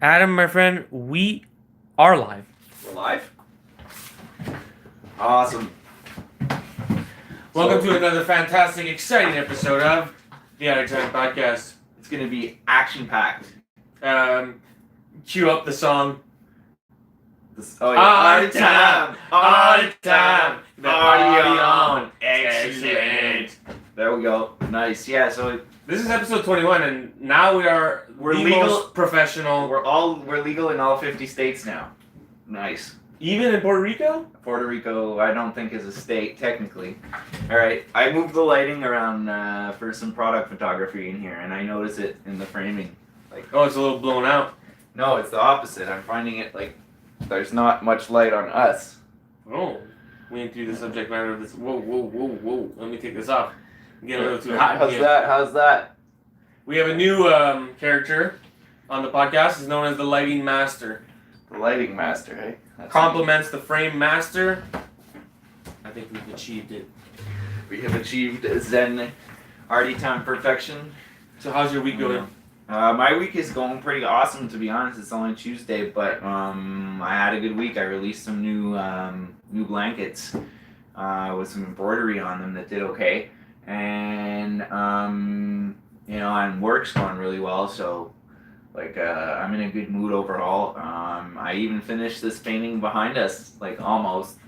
Adam, my friend, we are live. We're live? Awesome. Welcome to another fantastic, exciting episode of the Arty podcast. It's going to be action-packed. Cue up the song. Arty time! Arty time! The Arty party on! on! Excellent! There we go. Nice. Yeah, so This is episode 21, and now we're the legal. most professional. We're legal in all 50 states now. Nice. Even in Puerto Rico? Puerto Rico, I don't think is a state, technically. Alright, I moved the lighting around for some product photography in here, and I notice it in the framing. Oh, it's a little blown out. No, it's the opposite. I'm finding it like there's not much light on us. Oh, we need to do the subject matter of this. Whoa. Let me take this off. Get a little too hot. How's that? We have a new character on the podcast. Is known as the Lighting Master. The lighting master, hey? That's Complements the Frame Master. I think we've achieved it. We have achieved Zen Arty time perfection. So how's your week going? My week is going pretty awesome, to be honest. It's only Tuesday, but I had a good week. I released some new blankets with some embroidery on them that did okay. And and work's going really well, so I'm in a good mood overall. I even finished this painting behind us, almost.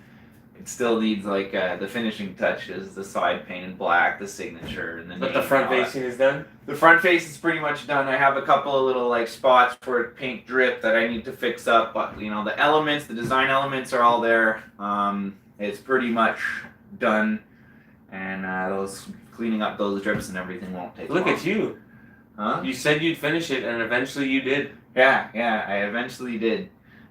It still needs the finishing touches, the side painted black, the signature, and But the front facing is done? The front face is pretty much done. I have a couple of little spots where paint drip that I need to fix up, but the elements, the design elements are all there. It's pretty much done, and those cleaning up those drips and everything won't take long. Look at you. Huh? You said you'd finish it, and eventually you did. Yeah, I eventually did.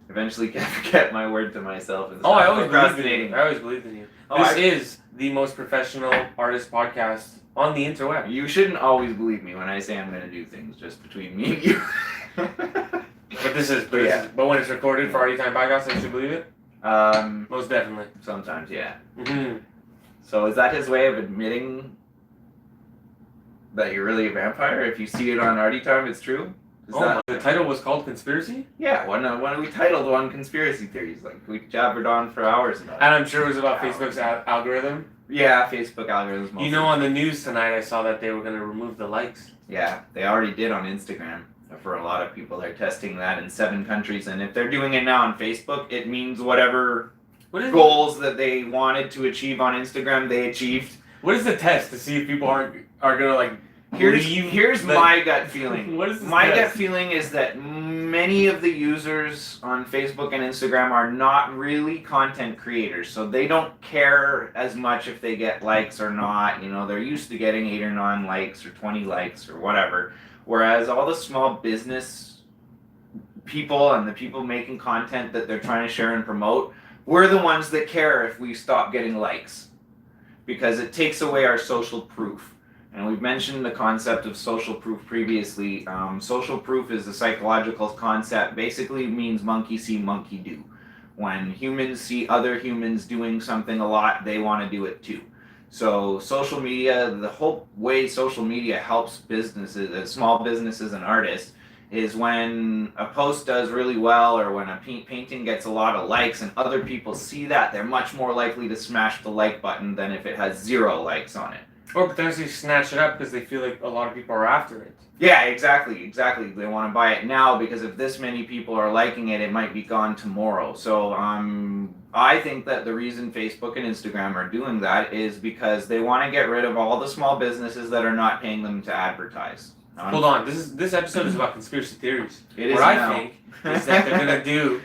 Eventually kept my word to myself. And I always believed in you. I always believed in you. Oh, This is the most professional artist podcast on the interweb. You shouldn't always believe me when I say I'm going to do things, just between me and you. But when it's recorded for Arty Time Podcast, I should believe it? Most definitely. Sometimes, yeah. Mm-hmm. So is that his way of admitting that you're really a vampire? If you see it on Arty Time, it's true? The title was called Conspiracy? Yeah, when we titled one Conspiracy Theories. We jabbered on for hours about it. And I'm sure it was about Facebook's algorithm. Yeah, Facebook algorithms mostly. On the news tonight, I saw that they were going to remove the likes. Yeah, they already did on Instagram. For a lot of people, they're testing that in 7 countries. And if they're doing it now on Facebook, it means whatever goals that they wanted to achieve on Instagram, they achieved. What is the test to see if people are going to Here's my gut feeling. What is this My test? gut feeling is that many of the users on Facebook and Instagram are not really content creators, so they don't care as much if they get likes or not. They're used to getting 8 or 9 likes or 20 likes or whatever. Whereas all the small business people and the people making content that they're trying to share and promote, we're the ones that care if we stop getting likes, because it takes away our social proof. And we've mentioned the concept of social proof previously. Social proof is a psychological concept. Basically means monkey see, monkey do. When humans see other humans doing something a lot, they want to do it too. So social media, the whole way social media helps businesses, small businesses and artists, is when a post does really well, or when a painting gets a lot of likes and other people see that, they're much more likely to smash the like button than if it has 0 likes on it. Or potentially snatch it up because they feel like a lot of people are after it. Yeah, exactly. They want to buy it now because if this many people are liking it, it might be gone tomorrow. So I think that the reason Facebook and Instagram are doing that is because they want to get rid of all the small businesses that are not paying them to advertise. Hold on, this episode is about conspiracy theories. It is what now. I think is that they're gonna do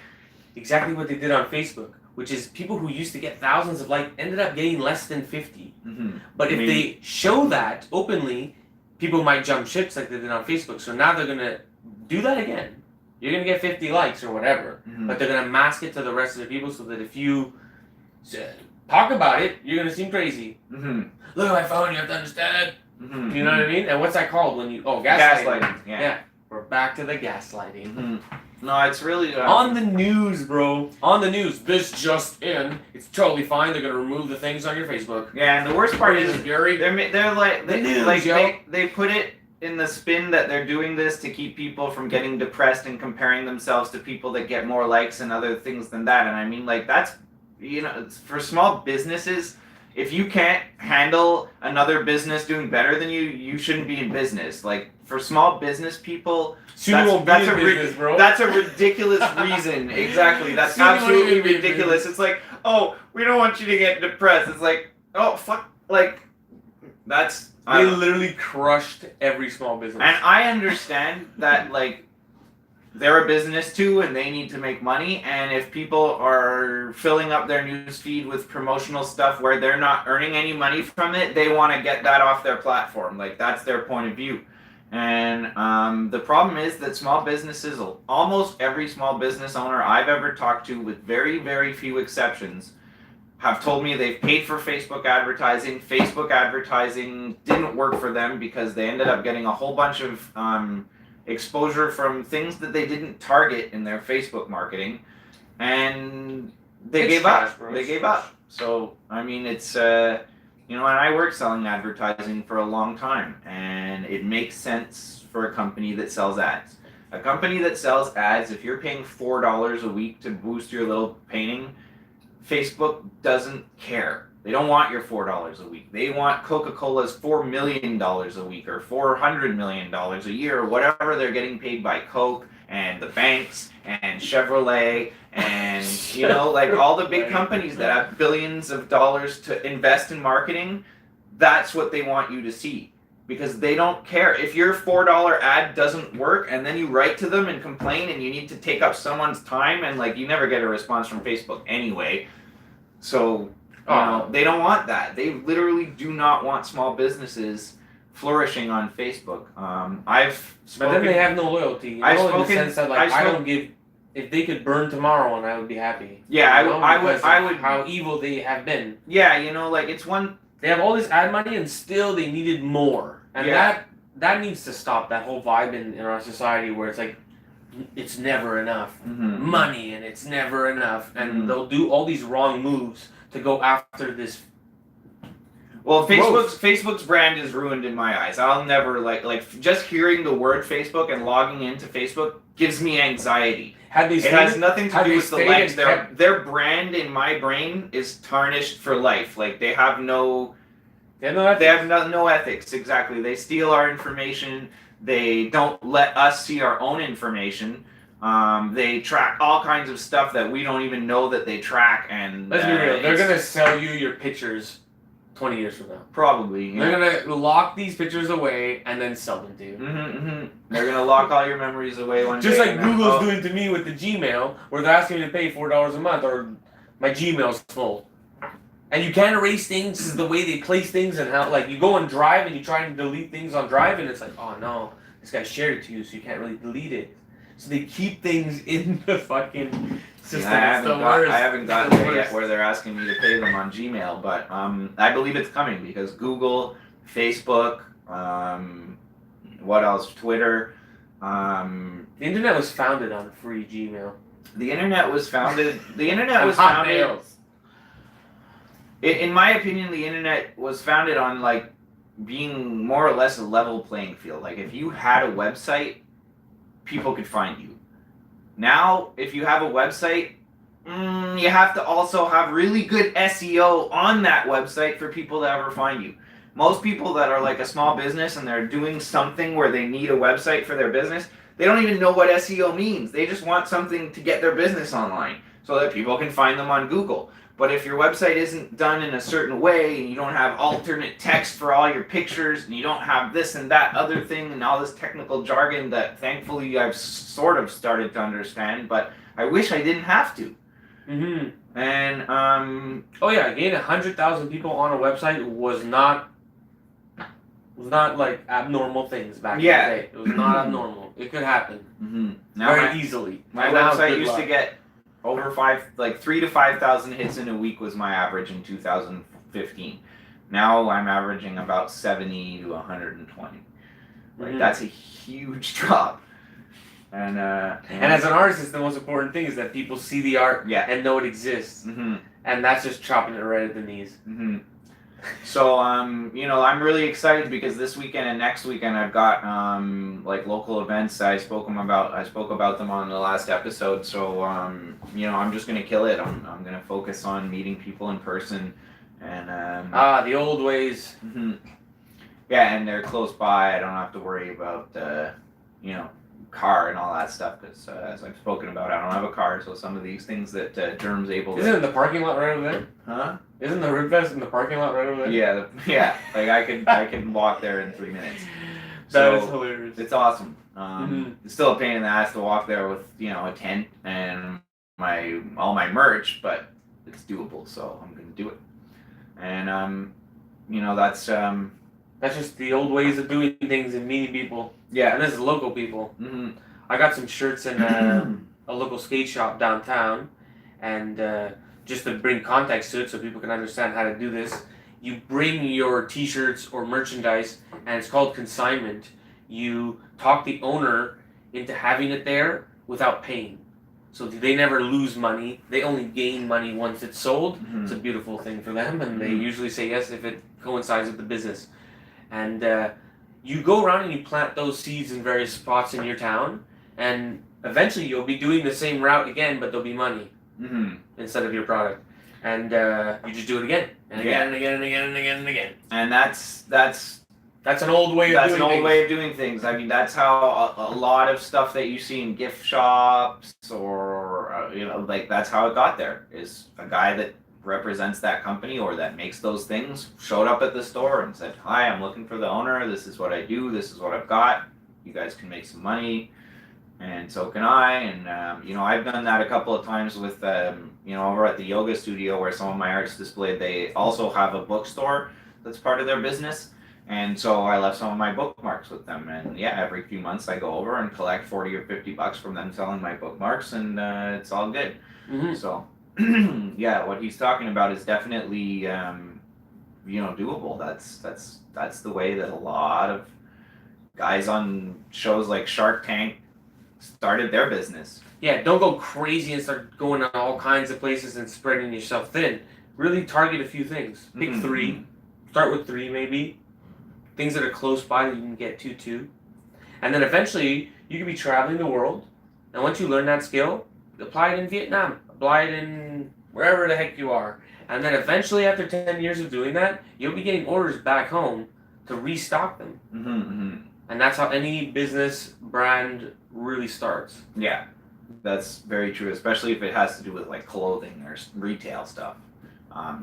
exactly what they did on Facebook, which is people who used to get thousands of likes ended up getting less than 50. Mm-hmm. But if they show that openly, people might jump ships like they did on Facebook. So now they're gonna do that again. You're gonna get 50 likes or whatever, but they're gonna mask it to the rest of the people so that if you talk about it, you're gonna seem crazy. Mm-hmm. Look at my phone, you have to understand. Mm-hmm. You know what I mean? And what's that called when you... Oh, Gaslighting. Yeah. We're back to the gaslighting. Mm-hmm. No, it's really... On the news, bro. On the news. This just in. It's totally fine. They're going to remove the things on your Facebook. Yeah, and the worst part is... Gary? They're like... The news, like yo. they put it in the spin that they're doing this to keep people from getting depressed and comparing themselves to people that get more likes and other things than that. And I mean, like, that's, you know, it's for small businesses. If you can't handle another business doing better than you, you shouldn't be in business. Like, for small business people, that's a ridiculous reason. Exactly. That's absolutely ridiculous. It's like, oh, we don't want you to get depressed. It's like, oh, fuck. Like, that's... They literally crushed every small business. And I understand that, like, they're a business too and they need to make money, and if people are filling up their news feed with promotional stuff where they're not earning any money from it, they want to get that off their platform. Like, that's their point of view. And the problem is that small businesses, almost every small business owner I've ever talked to, with very, very few exceptions, have told me they've paid for Facebook advertising. Facebook advertising didn't work for them because they ended up getting a whole bunch of exposure from things that they didn't target in their Facebook marketing, and they gave up. They gave up. So, I mean, it's, you know, and I worked selling advertising for a long time, and it makes sense for a company that sells ads. A company that sells ads, if you're paying $4 a week to boost your little painting, Facebook doesn't care. They don't want your $4 a week. They want Coca-Cola's $4 million a week or $400 million a year, or whatever they're getting paid by Coke and the banks and Chevrolet and, you know, like all the big companies that have billions of dollars to invest in marketing. That's what they want you to see, because they don't care. If your $4 ad doesn't work and then you write to them and complain and you need to take up someone's time, and like, you never get a response from Facebook anyway. So, you know, they don't want that. They literally do not want small businesses flourishing on Facebook. I've spoken, but then they have no loyalty. You know, in the sense that, like, I don't give. If they could burn tomorrow, and I would be happy. Yeah, I would. How evil they have been. Yeah, you know, like, it's one. They have all this ad money, and still they needed more, and that needs to stop. That whole vibe in our society where it's like, it's never enough money, and it's never enough, and they'll do all these wrong moves to go after this. Well, Facebook's brand is ruined in my eyes. I'll never like just hearing the word Facebook and logging into Facebook gives me anxiety. It has nothing to do with the likes. Their brand in my brain is tarnished for life. Like, they have no ethics. Exactly. They steal our information. They don't let us see our own information. They track all kinds of stuff that we don't even know that they track. And let's be real, they're gonna sell you your pictures 20 years from now. Probably. Yeah. They're gonna lock these pictures away and then sell them to you. They're gonna lock all your memories away one day. Just like Google's doing to me with the Gmail, where they're asking me to pay $4 a month, or my Gmail's full. And you can't erase things. This is the way they place things, and how, like, you go on Drive and you try and delete things on Drive, and it's like, oh no, this guy shared it to you, so you can't really delete it. So they keep things in the fucking system. I haven't gotten there yet where they're asking me to pay them on Gmail, but I believe it's coming, because Google, Facebook, what else? Twitter. The internet was founded on free Gmail. The internet was founded. In my opinion, the internet was founded on, like, being more or less a level playing field. Like, if you had a website, people could find you. Now, if you have a website, you have to also have really good SEO on that website for people to ever find you. Most people that are like a small business and they're doing something where they need a website for their business, they don't even know what SEO means. They just want something to get their business online so that people can find them on Google. But if your website isn't done in a certain way, and you don't have alternate text for all your pictures, and you don't have this and that other thing and all this technical jargon that thankfully I've sort of started to understand, but I wish I didn't have to. And oh yeah, again, 100,000 people on a website was not like abnormal things back in the day. It was not abnormal. It could happen very easily. My website used to get over 3,000 to 5,000 hits in a week was my average in 2015. Now I'm averaging about 70 to 120. Like, that's a huge drop. And as an artist, the most important thing is that people see the art and know it exists. And that's just chopping it right at the knees. So you know, I'm really excited because this weekend and next weekend I've got like local events. I spoke about them on the last episode. So you know, I'm just gonna kill it. I'm gonna focus on meeting people in person, and the old ways. yeah, and they're close by. I don't have to worry about you know, car and all that stuff because as I've spoken about, I don't have a car. So some of these things that Germ's able. Isn't it the parking lot right over there? Huh? Isn't the Ribfest in the parking lot right over there? Yeah, yeah. Like I can walk there in 3 minutes. That is hilarious. It's awesome. It's still a pain in the ass to walk there with, you know, a tent and all my merch, but it's doable, so I'm gonna do it. And you know, that's just the old ways of doing things and meeting people. yeah. And this is local people. Mm-hmm. I got some shirts in a local skate shop downtown, and just to bring context to it so people can understand how to do this, you bring your t-shirts or merchandise, and it's called consignment. You talk the owner into having it there without paying. So they never lose money. They only gain money once it's sold. Mm-hmm. It's a beautiful thing for them, and they usually say yes if it coincides with the business. And you go around and you plant those seeds in various spots in your town, and eventually you'll be doing the same route again, but there'll be money instead of your product. And you just do it again and again and again and again and again and again. And that's an old way of doing things. That's an old way of doing things. I mean, that's how a lot of stuff that you see in gift shops or you know, like that's how it got there. Is a guy that represents that company or that makes those things showed up at the store and said, "Hi, I'm looking for the owner. This is what I do. This is what I've got. You guys can make some money, and so can I." And you know, I've done that a couple of times with you know, over at the yoga studio where some of my art's displayed. They also have a bookstore that's part of their business. And so I left some of my bookmarks with them, and yeah, every few months I go over and collect $40 or $50 from them selling my bookmarks, and it's all good. So yeah, what he's talking about is definitely you know, doable. That's the way that a lot of guys on shows like Shark Tank started their business. Yeah, don't go crazy and start going to all kinds of places and spreading yourself thin. Really target a few things. Pick 3. Start with 3 maybe. Things that are close by that you can get to too. And then eventually you can be traveling the world, and once you learn that skill, apply it in Vietnam, apply it in wherever the heck you are. And then eventually after 10 years of doing that, you'll be getting orders back home to restock them. And that's how any business brand really starts. Yeah, that's very true, especially if it has to do with like clothing or retail stuff.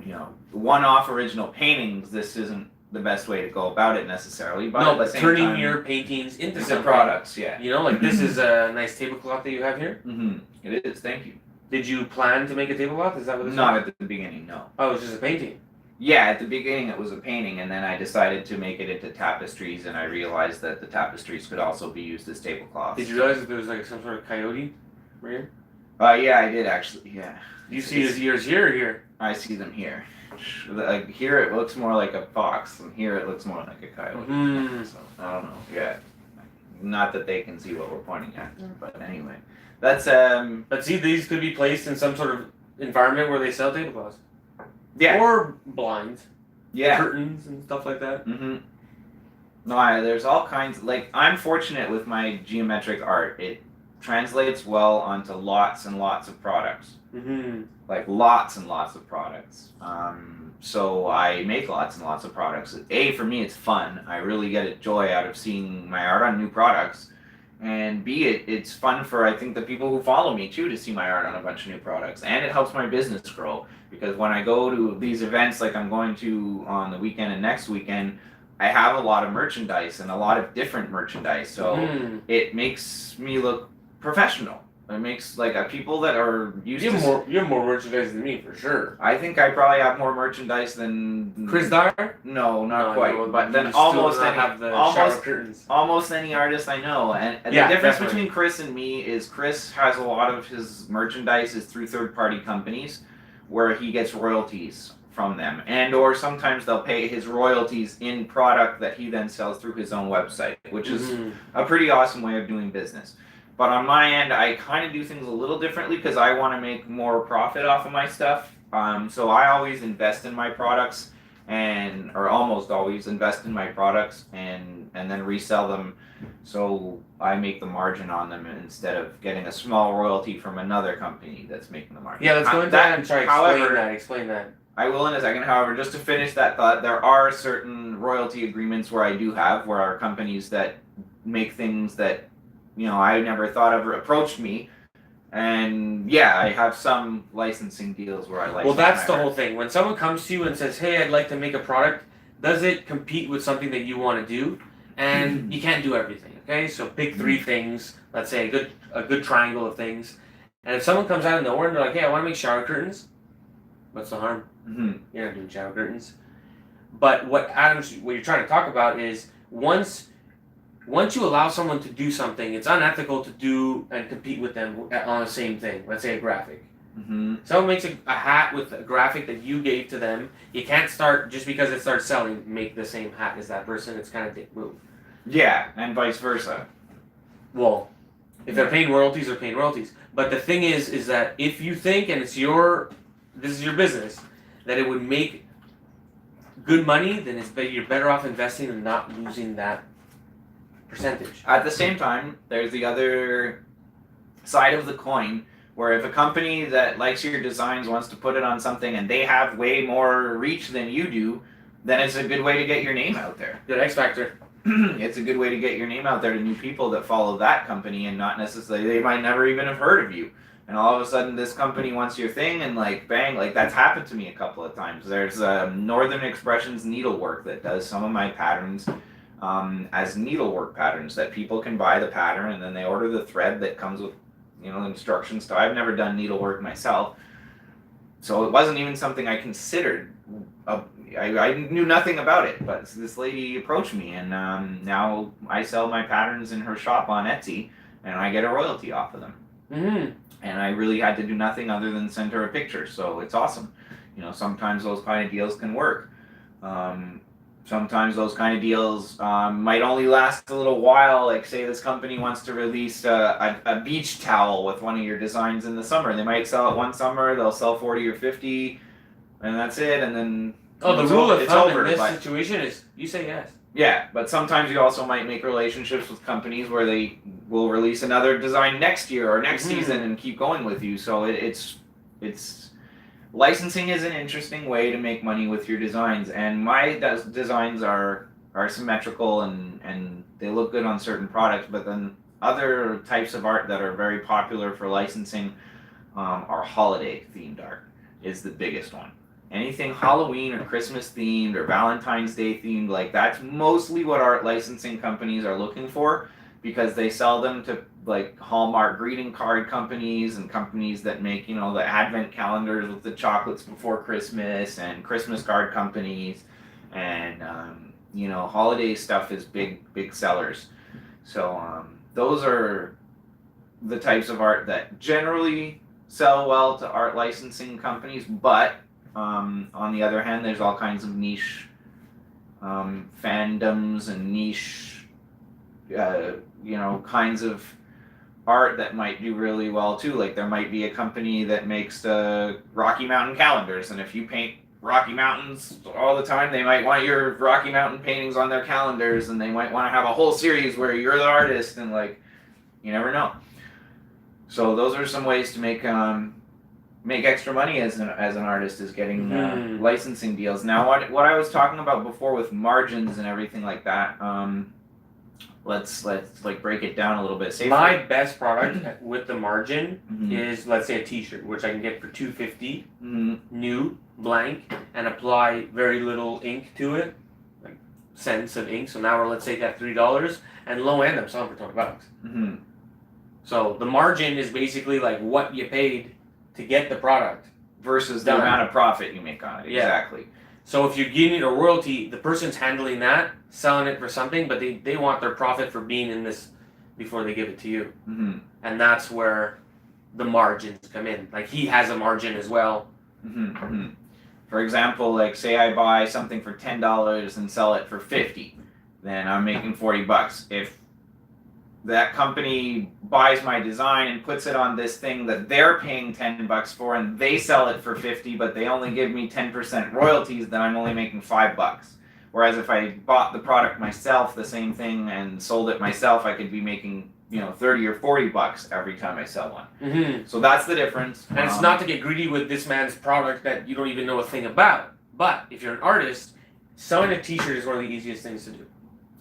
You know, one-off original paintings, this isn't the best way to go about it necessarily, but no, but turning your paintings into some products, yeah. You know, like this is a nice tablecloth that you have here. It is. Thank you. Did you plan to make a tablecloth? Is that what this Not was? at the beginning, no. Oh, it was just a painting. Yeah, at the beginning it was a painting, and then I decided to make it into tapestries, and I realized that the tapestries could also be used as tablecloths. Did you realize that there was like some sort of coyote right here? Yeah, I did actually. Yeah. Do you see his ears here or here? I see them here. Like here it looks more like a fox, and here it looks more like a coyote. So I don't know. Yeah, not that they can see what we're pointing at, but anyway, that's But see, these could be placed in some sort of environment where they sell tablecloths. Yeah. Or blinds. Yeah. Curtains and stuff like that. No, there's all kinds. Like I'm fortunate with my geometric art. It translates well onto lots and lots of products. Like lots and lots of products. So I make lots and lots of products. A, for me, it's fun. I really get a joy out of seeing my art on new products. And B, it's fun for, I think, the people who follow me, too, to see my art on a bunch of new products. And it helps my business grow. Because when I go to these events, like I'm going to on the weekend and next weekend, I have a lot of merchandise and a lot of different merchandise. So it makes me look professional. It makes like people that are used you have more merchandise than me for sure. I think I probably have more merchandise than Chris Dyer. No, not quite. No, but then almost almost any artist I know. And yeah, the difference definitely. between Chris and me is Chris has a lot of his merchandise is through third-party companies, where he gets royalties from them, and or sometimes they'll pay his royalties in product that he then sells through his own website, which is a pretty awesome way of doing business. But on my end, I kind of do things a little differently because I want to make more profit off of my stuff. So I always invest in my products and or almost always invest in my products and then resell them, so I make the margin on them instead of getting a small royalty from another company that's making the margin. Yeah, let's go into that and try to explain that. I will in a second. However, just to finish that thought, there are certain royalty agreements where are companies that make things that, you know, I never thought of or approached me. And yeah, I have some licensing deals where I license. Well, that's the whole thing. When someone comes to you and says, "Hey, I'd like to make a product," does it compete with something that you want to do? And you can't do everything. Okay, so pick 3 things. Let's say a good triangle of things. And if someone comes out of nowhere and they're like, "Hey, I want to make shower curtains," what's the harm? You're not doing shower curtains. But what you're trying to talk about is once you allow someone to do something, it's unethical to do and compete with them on the same thing. Let's say a graphic. Someone makes a hat with a graphic that you gave to them. You can't start, just because it starts selling, make the same hat as that person. It's kind of dick move. Yeah, and vice versa. Well, if they're paying royalties, they're paying royalties. But the thing is that if you think, and this is your business, that it would make good money, then you're better off investing and not losing that percentage. At the same time, there's the other side of the coin, where if a company that likes your designs wants to put it on something and they have way more reach than you do, then it's a good way to get your name out there. Good X factor. It's a good way to get your name out there to new people that follow that company, and not necessarily, they might never even have heard of you. And all of a sudden this company wants your thing, and like bang, like that's happened to me a couple of times. There's Northern Expressions Needlework that does some of my patterns as needlework patterns that people can buy the pattern and then they order the thread that comes with, you know, instructions. So I've never done needlework myself, so it wasn't even something I considered. I knew nothing about it, but this lady approached me, and now I sell my patterns in her shop on Etsy, and I get a royalty off of them. And I really had to do nothing other than send her a picture, so it's awesome. You know, sometimes those kind of deals can work. Sometimes those kind of deals might only last a little while. Like, say this company wants to release a beach towel with one of your designs in the summer. They might sell it one summer, they'll sell 40 or 50, and that's it, and then the rule of thumb in this situation is you say yes. Yeah, but sometimes you also might make relationships with companies where they will release another design next year or next season and keep going with you. So it's licensing is an interesting way to make money with your designs, and my designs are symmetrical and they look good on certain products. But then other types of art that are very popular for licensing are holiday themed art is the biggest one. Anything Halloween or Christmas themed or Valentine's Day themed, like that's mostly what art licensing companies are looking for, because they sell them to like Hallmark greeting card companies and companies that make, you know, the advent calendars with the chocolates before Christmas, and Christmas card companies, and you know, holiday stuff is big sellers. So those are the types of art that generally sell well to art licensing companies. But on the other hand, there's all kinds of niche fandoms and niche you know, kinds of art that might do really well too. Like there might be a company that makes the Rocky Mountain calendars, and if you paint Rocky Mountains all the time, they might want your Rocky Mountain paintings on their calendars, and they might want to have a whole series where you're the artist, and like, you never know. So those are some ways to make extra money as an artist, is getting licensing deals. Now what I was talking about before with margins and everything like that, let's like break it down a little bit. My best product with the margin is, let's say, a t-shirt, which I can get for $250 new, blank, and apply very little ink to it, like cents of ink. So now let's say that $3, and low end I'm selling for $20. So the margin is basically like what you paid to get the product versus the amount of profit you make on it. Exactly. So if you're getting a royalty, the person's handling that, selling it for something, but they want their profit for being in this before they give it to you. And that's where the margins come in. Like he has a margin as well. For example, like say I buy something for $10 and sell it for $50, then I'm making $40. If that company buys my design and puts it on this thing that they're paying $10 for, and they sell it for 50, but they only give me 10% royalties, then I'm only making $5. Whereas if I bought the product myself, the same thing, and sold it myself, I could be making 30 or $40 every time I sell one. Mm-hmm. So that's the difference. And it's not to get greedy with this man's product that you don't even know a thing about. But if you're an artist, selling a T-shirt is one of the easiest things to do.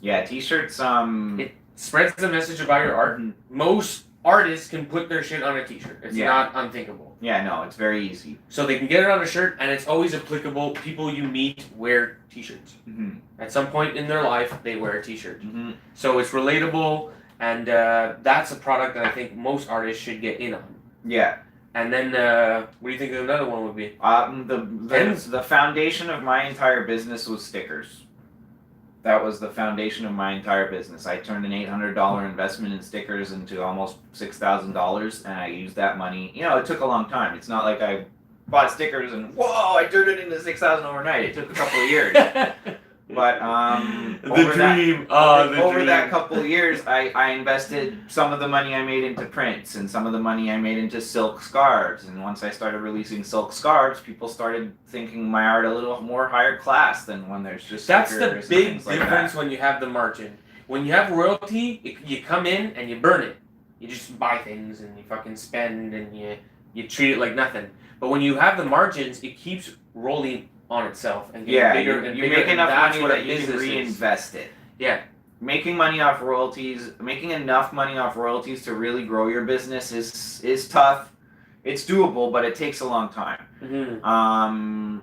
Yeah, T-shirts. It spreads the message about your art. Most artists can put their shit on a T-shirt. It's not unthinkable. Yeah, no, it's very easy. So they can get it on a shirt, and it's always applicable. People you meet wear T-shirts. Mm-hmm. At some point in their life, they wear a T-shirt. Mm-hmm. So it's relatable, and that's a product that I think most artists should get in on. Yeah. And then, what do you think another one would be? The foundation of my entire business was stickers. That was the foundation of my entire business. I turned an $800 investment in stickers into almost $6,000, and I used that money. It took a long time. It's not like I bought stickers and whoa, I turned it into $6,000 overnight. It took a couple of years. But over that couple of years, I invested some of the money I made into prints and some of the money I made into silk scarves. And once I started releasing silk scarves, people started thinking my art a little more higher class than when there's just that's the stickers big and things difference like when you have the margin. When you have royalty, you come in and you burn it. You just buy things and you fucking spend and you treat it like nothing. But when you have the margins, it keeps rolling on itself and getting bigger and you bigger. make enough that's money what that a you can business is. reinvest it. Yeah. Making money off royalties, making enough money off royalties to really grow your business is tough. It's doable, but it takes a long time. Mm-hmm.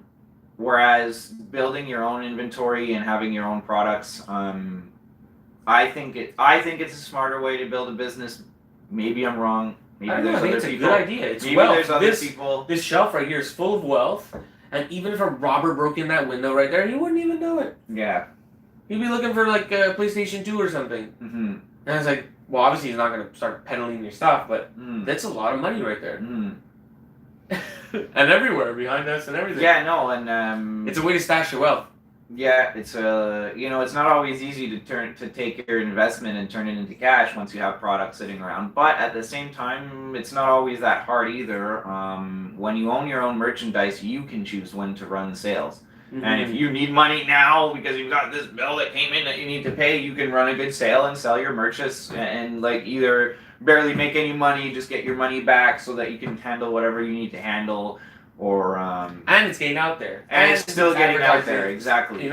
Whereas building your own inventory and having your own products, I think it's a smarter way to build a business. Maybe I'm wrong. Maybe I there's think other it's people. a good idea. It's Maybe wealth. there's other people. This shelf right here is full of wealth, and even if a robber broke in that window right there, you wouldn't even know it. Yeah. He'd be looking for like a PlayStation 2 or something. Mm-hmm. And I was like, well, obviously he's not going to start peddling your stuff, but that's a lot of money right there. And everywhere behind us and everything. Yeah, no, and it's a way to stash your wealth. Yeah, it's it's not always easy to take your investment and turn it into cash once you have products sitting around. But at the same time, it's not always that hard either. When you own your own merchandise, you can choose when to run sales. Mm-hmm. And if you need money now because you've got this bill that came in that you need to pay, you can run a good sale and sell your merches and like either barely make any money, just get your money back so that you can handle whatever you need to handle. Or and it's getting out there, and it's still getting out there. Exactly.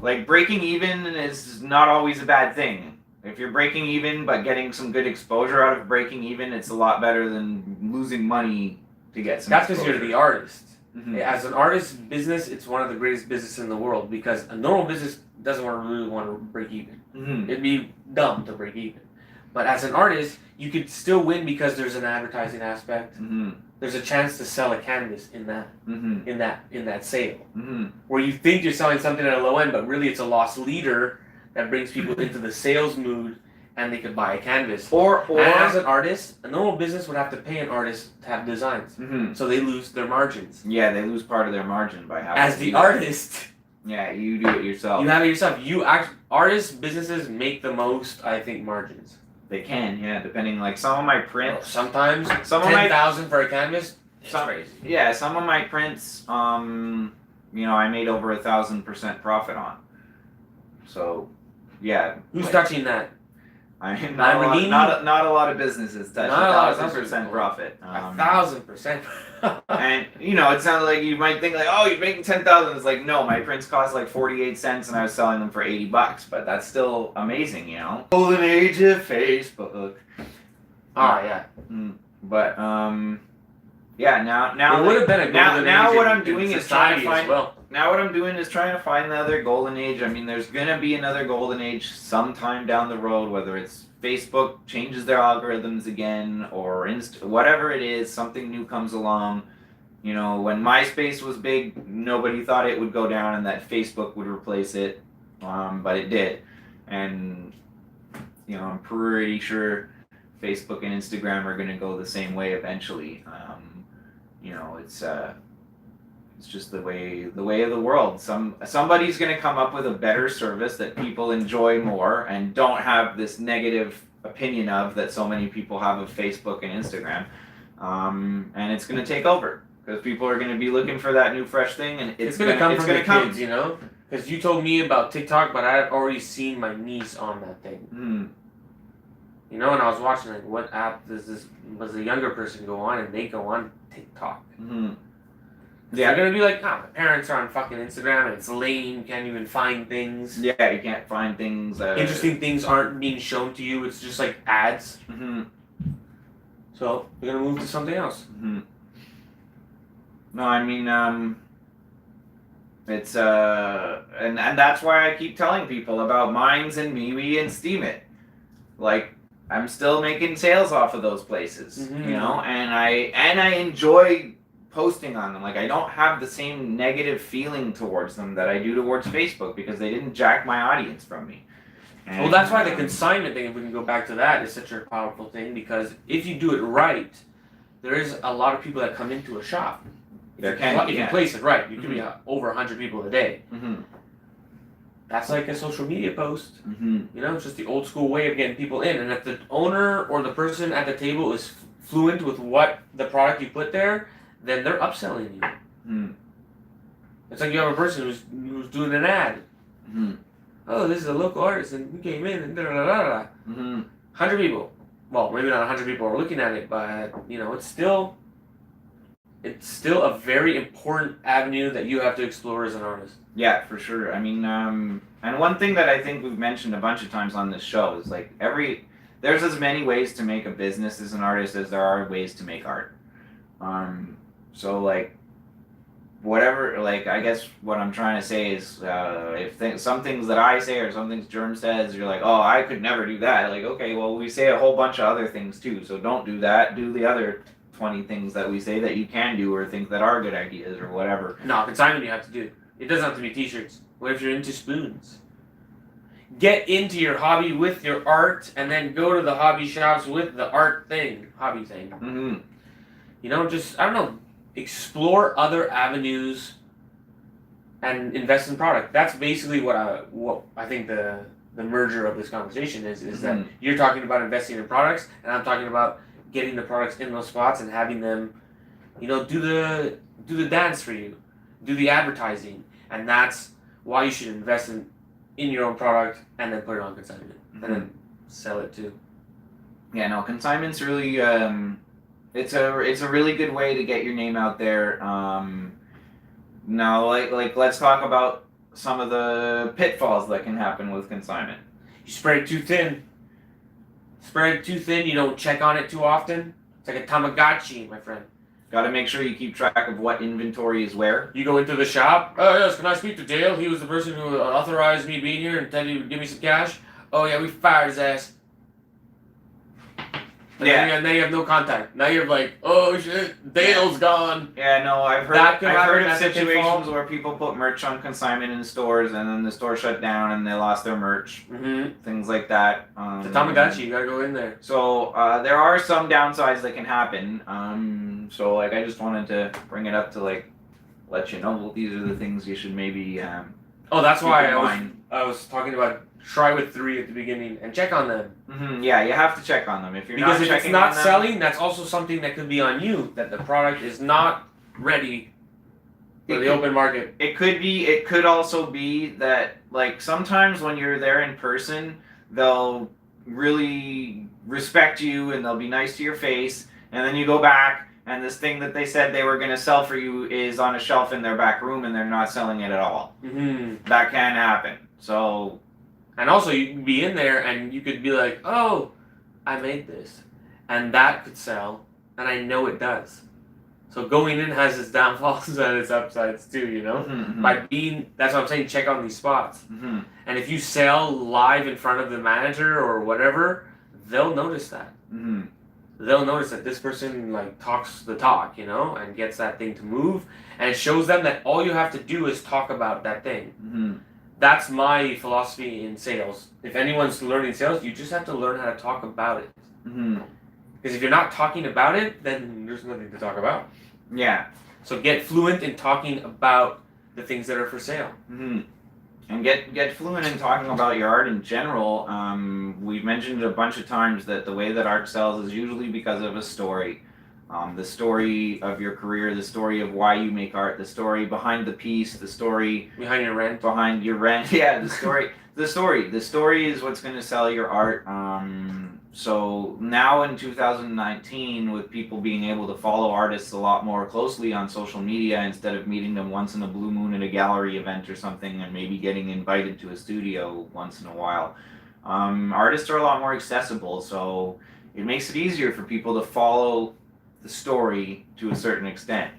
Like breaking even is not always a bad thing. If you're breaking even but getting some good exposure out of breaking even, it's a lot better than losing money to get some. That's because you're the artist. Mm-hmm. As an artist business, it's one of the greatest businesses in the world because a normal business doesn't really want to break even. Mm-hmm. It'd be dumb to break even. But as an artist, you could still win because there's an advertising aspect. Mm-hmm. There's a chance to sell a canvas in that in that sale, mm-hmm. where you think you're selling something at a low end, but really it's a loss leader that brings people into the sales mood, and they could buy a canvas. Or and as an artist, a normal business would have to pay an artist to have designs, mm-hmm. so they lose their margins. Yeah, they lose part of their margin by having. As the artist. Yeah, you do it yourself. You have it yourself. Artists, businesses make the most, I think, margins. They can, yeah, depending. Like some of my prints, sometimes 10,000 for a canvas. It's crazy. Yeah, some of my prints, I made over 1,000% profit on. So, yeah. Who's touching that? I mean, not a lot of businesses touch 1,000% profit. 1,000%. And it sounds like you might think like, oh, you're making 10,000. It's like, no, my prints cost like 48 cents, and I was selling them for $80. But that's still amazing, Golden age of Facebook. Oh yeah. But yeah, now it would have been a golden age. Now what I'm doing is trying to find. Well. Now what I'm doing is trying to find the other golden age. I mean, there's gonna be another golden age sometime down the road, whether it's Facebook changes their algorithms again or whatever it is, something new comes along. When MySpace was big, nobody thought it would go down and that Facebook would replace it, but it did. And I'm pretty sure Facebook and Instagram are gonna go the same way eventually. It's just the way of the world. Somebody's going to come up with a better service that people enjoy more and don't have this negative opinion of that so many people have of Facebook and Instagram, and it's going to take over because people are going to be looking for that new fresh thing, and it's going to come from the kids, you know. Because you told me about TikTok, but I had already seen my niece on that thing. Mm. You know, and I was watching like, what app does a younger person go on, and they go on TikTok. Mm-hmm. Yeah, they're gonna be like, my parents are on fucking Instagram, and it's lame. Can't even find things. Yeah, you can't find things. Interesting things aren't being shown to you. It's just like ads. Mm-hmm. So we're gonna move to something else. Mm-hmm. No, I mean, it's and that's why I keep telling people about Minds and MeWe and Steemit. Like, I'm still making sales off of those places, mm-hmm. you know, and I enjoy posting on them. Like, I don't have the same negative feeling towards them that I do towards Facebook because they didn't jack my audience from me. And, well, that's why the consignment thing, if we can go back to that, is such a powerful thing, because if you do it right, there is a lot of people that come into a shop. If you place it right, you could be over 100 people a day. Mm-hmm. That's like a social media post. Mm-hmm. You know, it's just the old school way of getting people in. And if the owner or the person at the table is fluent with what the product you put there, then they're upselling you. Mm-hmm. It's like you have a person who's doing an ad. Mm-hmm. Oh, this is a local artist, and we came in, and da da da da. Mm-hmm. 100 people. Well, maybe not 100 people are looking at it, but you know, it's still a very important avenue that you have to explore as an artist. Yeah, for sure. I mean, and one thing that I think we've mentioned a bunch of times on this show is like there's as many ways to make a business as an artist as there are ways to make art. So like, whatever, like, I guess what I'm trying to say is, if some things that I say or some things Germ says, you're like, oh, I could never do that. Like, okay, well, we say a whole bunch of other things too, so don't do that. Do the other 20 things that we say that you can do or think that are good ideas or whatever. No, consignment you have to do. It doesn't have to be t-shirts. What if you're into spoons? Get into your hobby with your art, and then go to the hobby shops with the hobby thing. Mm-hmm. You know, just, I don't know, explore other avenues and invest in product. That's basically what I think the merger of this conversation is that you're talking about investing in products, and I'm talking about getting the products in those spots and having them, you know, do the dance for you, do the advertising, and that's why you should invest in your own product and then put it on consignment and then sell it too. Yeah, no, consignment's really it's a really good way to get your name out there. Now, like let's talk about some of the pitfalls that can happen with consignment. You spread it too thin. You don't check on it too often. It's like a Tamagotchi, my friend. Got to make sure you keep track of what inventory is where. You go into the shop. Oh, yes, can I speak to Dale? He was the person who authorized me being here and said he would give me some cash. Oh, yeah, we fired his ass. And now you have no contact. Now you're like, oh shit, Dale's gone. Yeah, no, I've heard of situations where people put merch on consignment in stores and then the store shut down and they lost their merch. Mm-hmm. Things like that. The Tamagotchi, you gotta go in there. So there are some downsides that can happen. So like I just wanted to bring it up to like let you know, well, these are the things you should maybe. That's why I was talking about. Try with 3 at the beginning and check on them. Mm-hmm. Yeah, you have to check on them. If it's not selling, that's also something that could be on you. That the product is not ready for the open market. It could be. It could also be that like sometimes when you're there in person, they'll really respect you and they'll be nice to your face, and then you go back and this thing that they said they were going to sell for you is on a shelf in their back room and they're not selling it at all. Mm-hmm. That can happen. So. And also, you can be in there and you could be like, oh, I made this. And that could sell. And I know it does. So going in has its downfalls and its upsides too, you know? Mm-hmm. That's what I'm saying, check on these spots. Mm-hmm. And if you sell live in front of the manager or whatever, they'll notice that. Mm-hmm. They'll notice that this person like talks the talk, you know, and gets that thing to move. And it shows them that all you have to do is talk about that thing. Mm-hmm. That's my philosophy in sales. If anyone's learning sales, you just have to learn how to talk about it. Mm-hmm. Because if you're not talking about it, then there's nothing to talk about. Yeah. So get fluent in talking about the things that are for sale. Mm-hmm. And get fluent in talking about your art in general. We've mentioned a bunch of times that the way that art sells is usually because of a story. The story of your career, the story of why you make art, the story behind the piece, the story behind your rent. Yeah, the story. The story is what's going to sell your art. So now in 2019, with people being able to follow artists a lot more closely on social media instead of meeting them once in a blue moon at a gallery event or something, and maybe getting invited to a studio once in a while, artists are a lot more accessible. So it makes it easier for people to follow the story to a certain extent.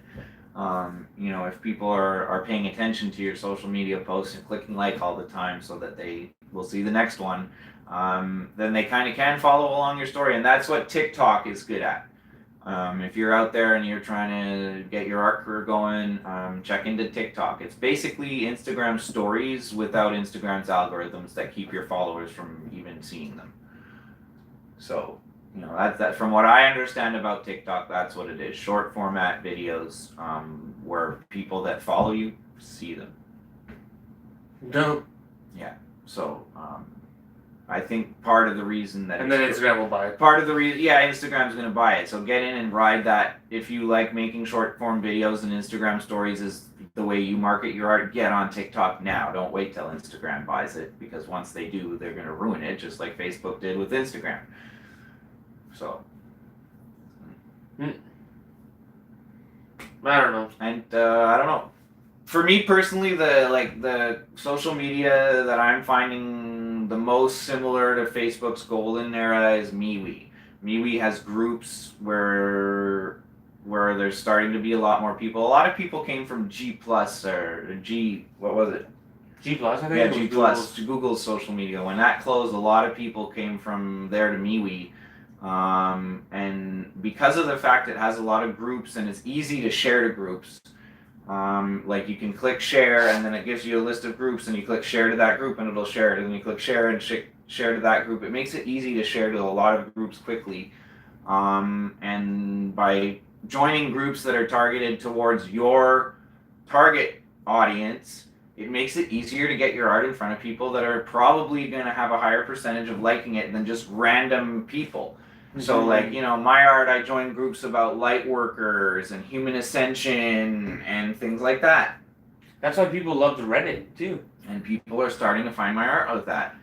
If people are paying attention to your social media posts and clicking like all the time so that they will see the next one, then they kind of can follow along your story. And that's what TikTok is good at. If you're out there and you're trying to get your art career going, check into TikTok. It's basically Instagram stories without Instagram's algorithms that keep your followers from even seeing them. So, that from what I understand about TikTok, that's what it is. Short format videos where people that follow you see them. No. Yeah. So I think part of the reason that... And then Instagram will buy it. Part of the reason... Yeah, Instagram's going to buy it. So get in and ride that. If you like making short form videos and Instagram stories is the way you market your art, get on TikTok now. Don't wait till Instagram buys it, because once they do, they're going to ruin it, just like Facebook did with Instagram. So, I don't know. And I don't know. For me personally, the social media that I'm finding the most similar to Facebook's golden era is MeWe. MeWe has groups where there's starting to be a lot more people. A lot of people came from G Plus or G. What was it? G Plus, I think. Yeah, G Plus. Google's social media. When that closed, a lot of people came from there to MeWe. And because of the fact it has a lot of groups and it's easy to share to groups, like you can click share and then it gives you a list of groups and you click share to that group and it'll share it, and then you click share and share to that group. It makes it easy to share to a lot of groups quickly, and by joining groups that are targeted towards your target audience, it makes it easier to get your art in front of people that are probably going to have a higher percentage of liking it than just random people. So, my art, I join groups about light workers and human ascension and things like that. That's why people love Reddit, too. And people are starting to find my art with that.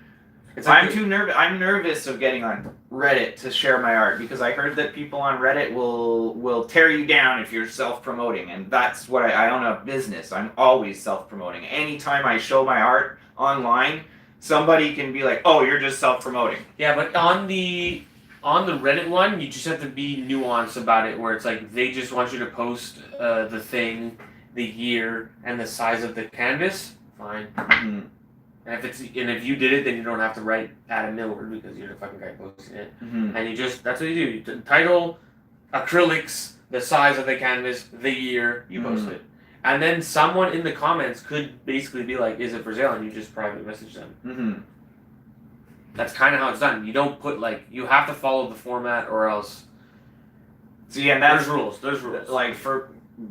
I'm nervous of getting on Reddit to share my art, because I heard that people on Reddit will tear you down if you're self-promoting. And that's what I own a business. I'm always self-promoting. Anytime I show my art online, somebody can be like, oh, you're just self-promoting. Yeah, but on the Reddit one, you just have to be nuanced about it, where it's like they just want you to post the thing, the year, and the size of the canvas. Fine. Mm-hmm. And if you did it, then you don't have to write Adam Miller, because you're the fucking guy posting it. Mm-hmm. And that's what you do. You title, acrylics, the size of the canvas, the year, you post it. And then someone in the comments could basically be like, is it for sale? And you just private message them. Mm-hmm. That's kind of how it's done. You don't put you have to follow the format, or else. See, and that's There's rules.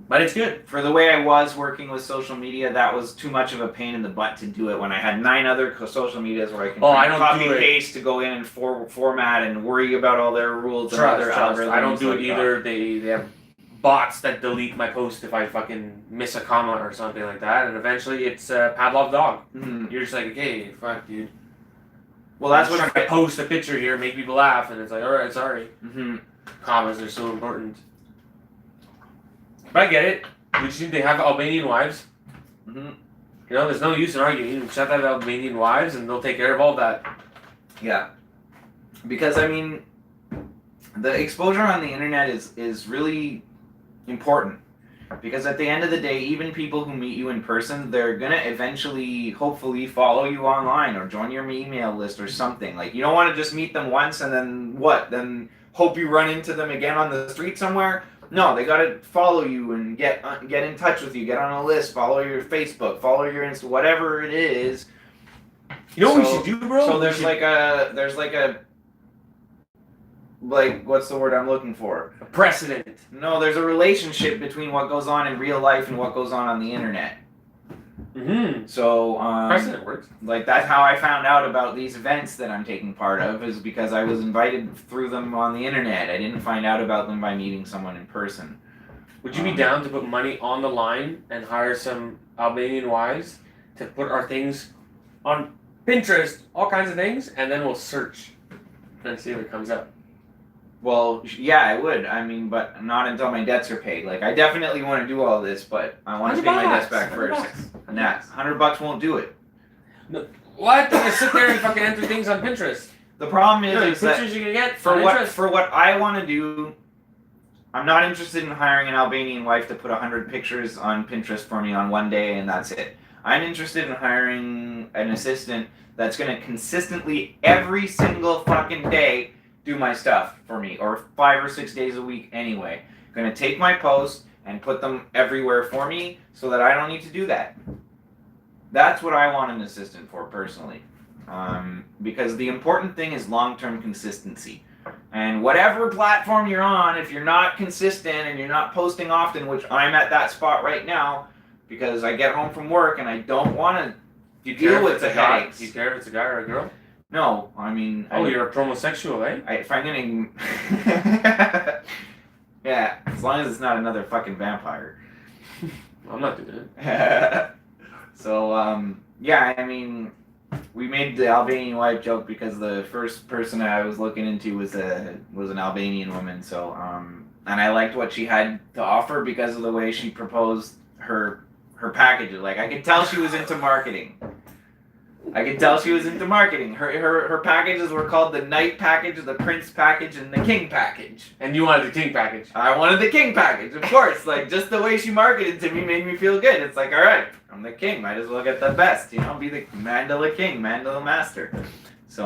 But it's good. For the way I was working with social media, that was too much of a pain in the butt to do it when I had 9 other social medias where I can copy and paste to go in and format and worry about all their rules and other algorithms. I don't do it either. They have bots that delete my post if I fucking miss a comma or something like that, and eventually it's Pavlov dog. Mm-hmm. You're just like, okay, fuck, dude. Well, that's what I post a picture here, make people laugh, and it's like, all right, sorry. Mm-hmm. Commas are so important. But I get it. We just need to have Albanian wives. Mm-hmm. There's no use in arguing. Shut that Albanian wives, and they'll take care of all that. Yeah. Because, the exposure on the internet is really important. Because at the end of the day, even people who meet you in person, they're going to eventually, hopefully, follow you online or join your email list or something. Like, you don't want to just meet them once and then what? Then hope you run into them again on the street somewhere? No, they got to follow you and get in touch with you, get on a list, follow your Facebook, follow your Insta, whatever it is. You know what we should do, bro? So there's what's the word I'm looking for? A precedent. No, there's a relationship between what goes on in real life and what goes on the internet. Mm-hmm. So, Precedent works. like that's how I found out about these events that I'm taking part of, is because I was invited through them on the internet. I didn't find out about them by meeting someone in person. Would you be down to put money on the line and hire some Albanian wives to put our things on Pinterest, all kinds of things, and then we'll search and see what comes up? Well, yeah, I would. I mean, but not until my debts are paid. Like, I definitely want to do all this, but I want to pay my debts back first. Nah, $100 won't do it. No, what? They're gonna sit there and fucking enter things on Pinterest. The problem is, No, is that pictures you're gonna get for on what Pinterest. for what I want to do, I'm not interested in hiring an Albanian wife to put 100 pictures on Pinterest for me on one day and that's it. I'm interested in hiring an assistant that's going to consistently every single fucking day do my stuff for me, or 5 or 6 days a week anyway. Going to take my posts and put them everywhere for me so that I don't need to do that. That's what I want an assistant for personally. Because the important thing is long-term consistency. And whatever platform you're on, if you're not consistent and you're not posting often, which I'm at that spot right now, because I get home from work and I don't want to deal with the headaches. Do you care if it's a guy or a girl? No, I mean... You're a homosexual, eh? If I'm getting... yeah, as long as it's not another fucking vampire. I'm not doing it. So, yeah, I mean... We made the Albanian wife joke because the first person I was looking into was an Albanian woman. So and I liked what she had to offer because of the way she proposed her packages. Like I could tell she was into marketing. Her packages were called the Knight package, the Prince package, and the King package. And you wanted the King package. I wanted the King package, of course. Like just the way she marketed to me made me feel good. It's like, all right, I'm the king. Might as well get the best, you know, be the Mandela King, Mandela Master. So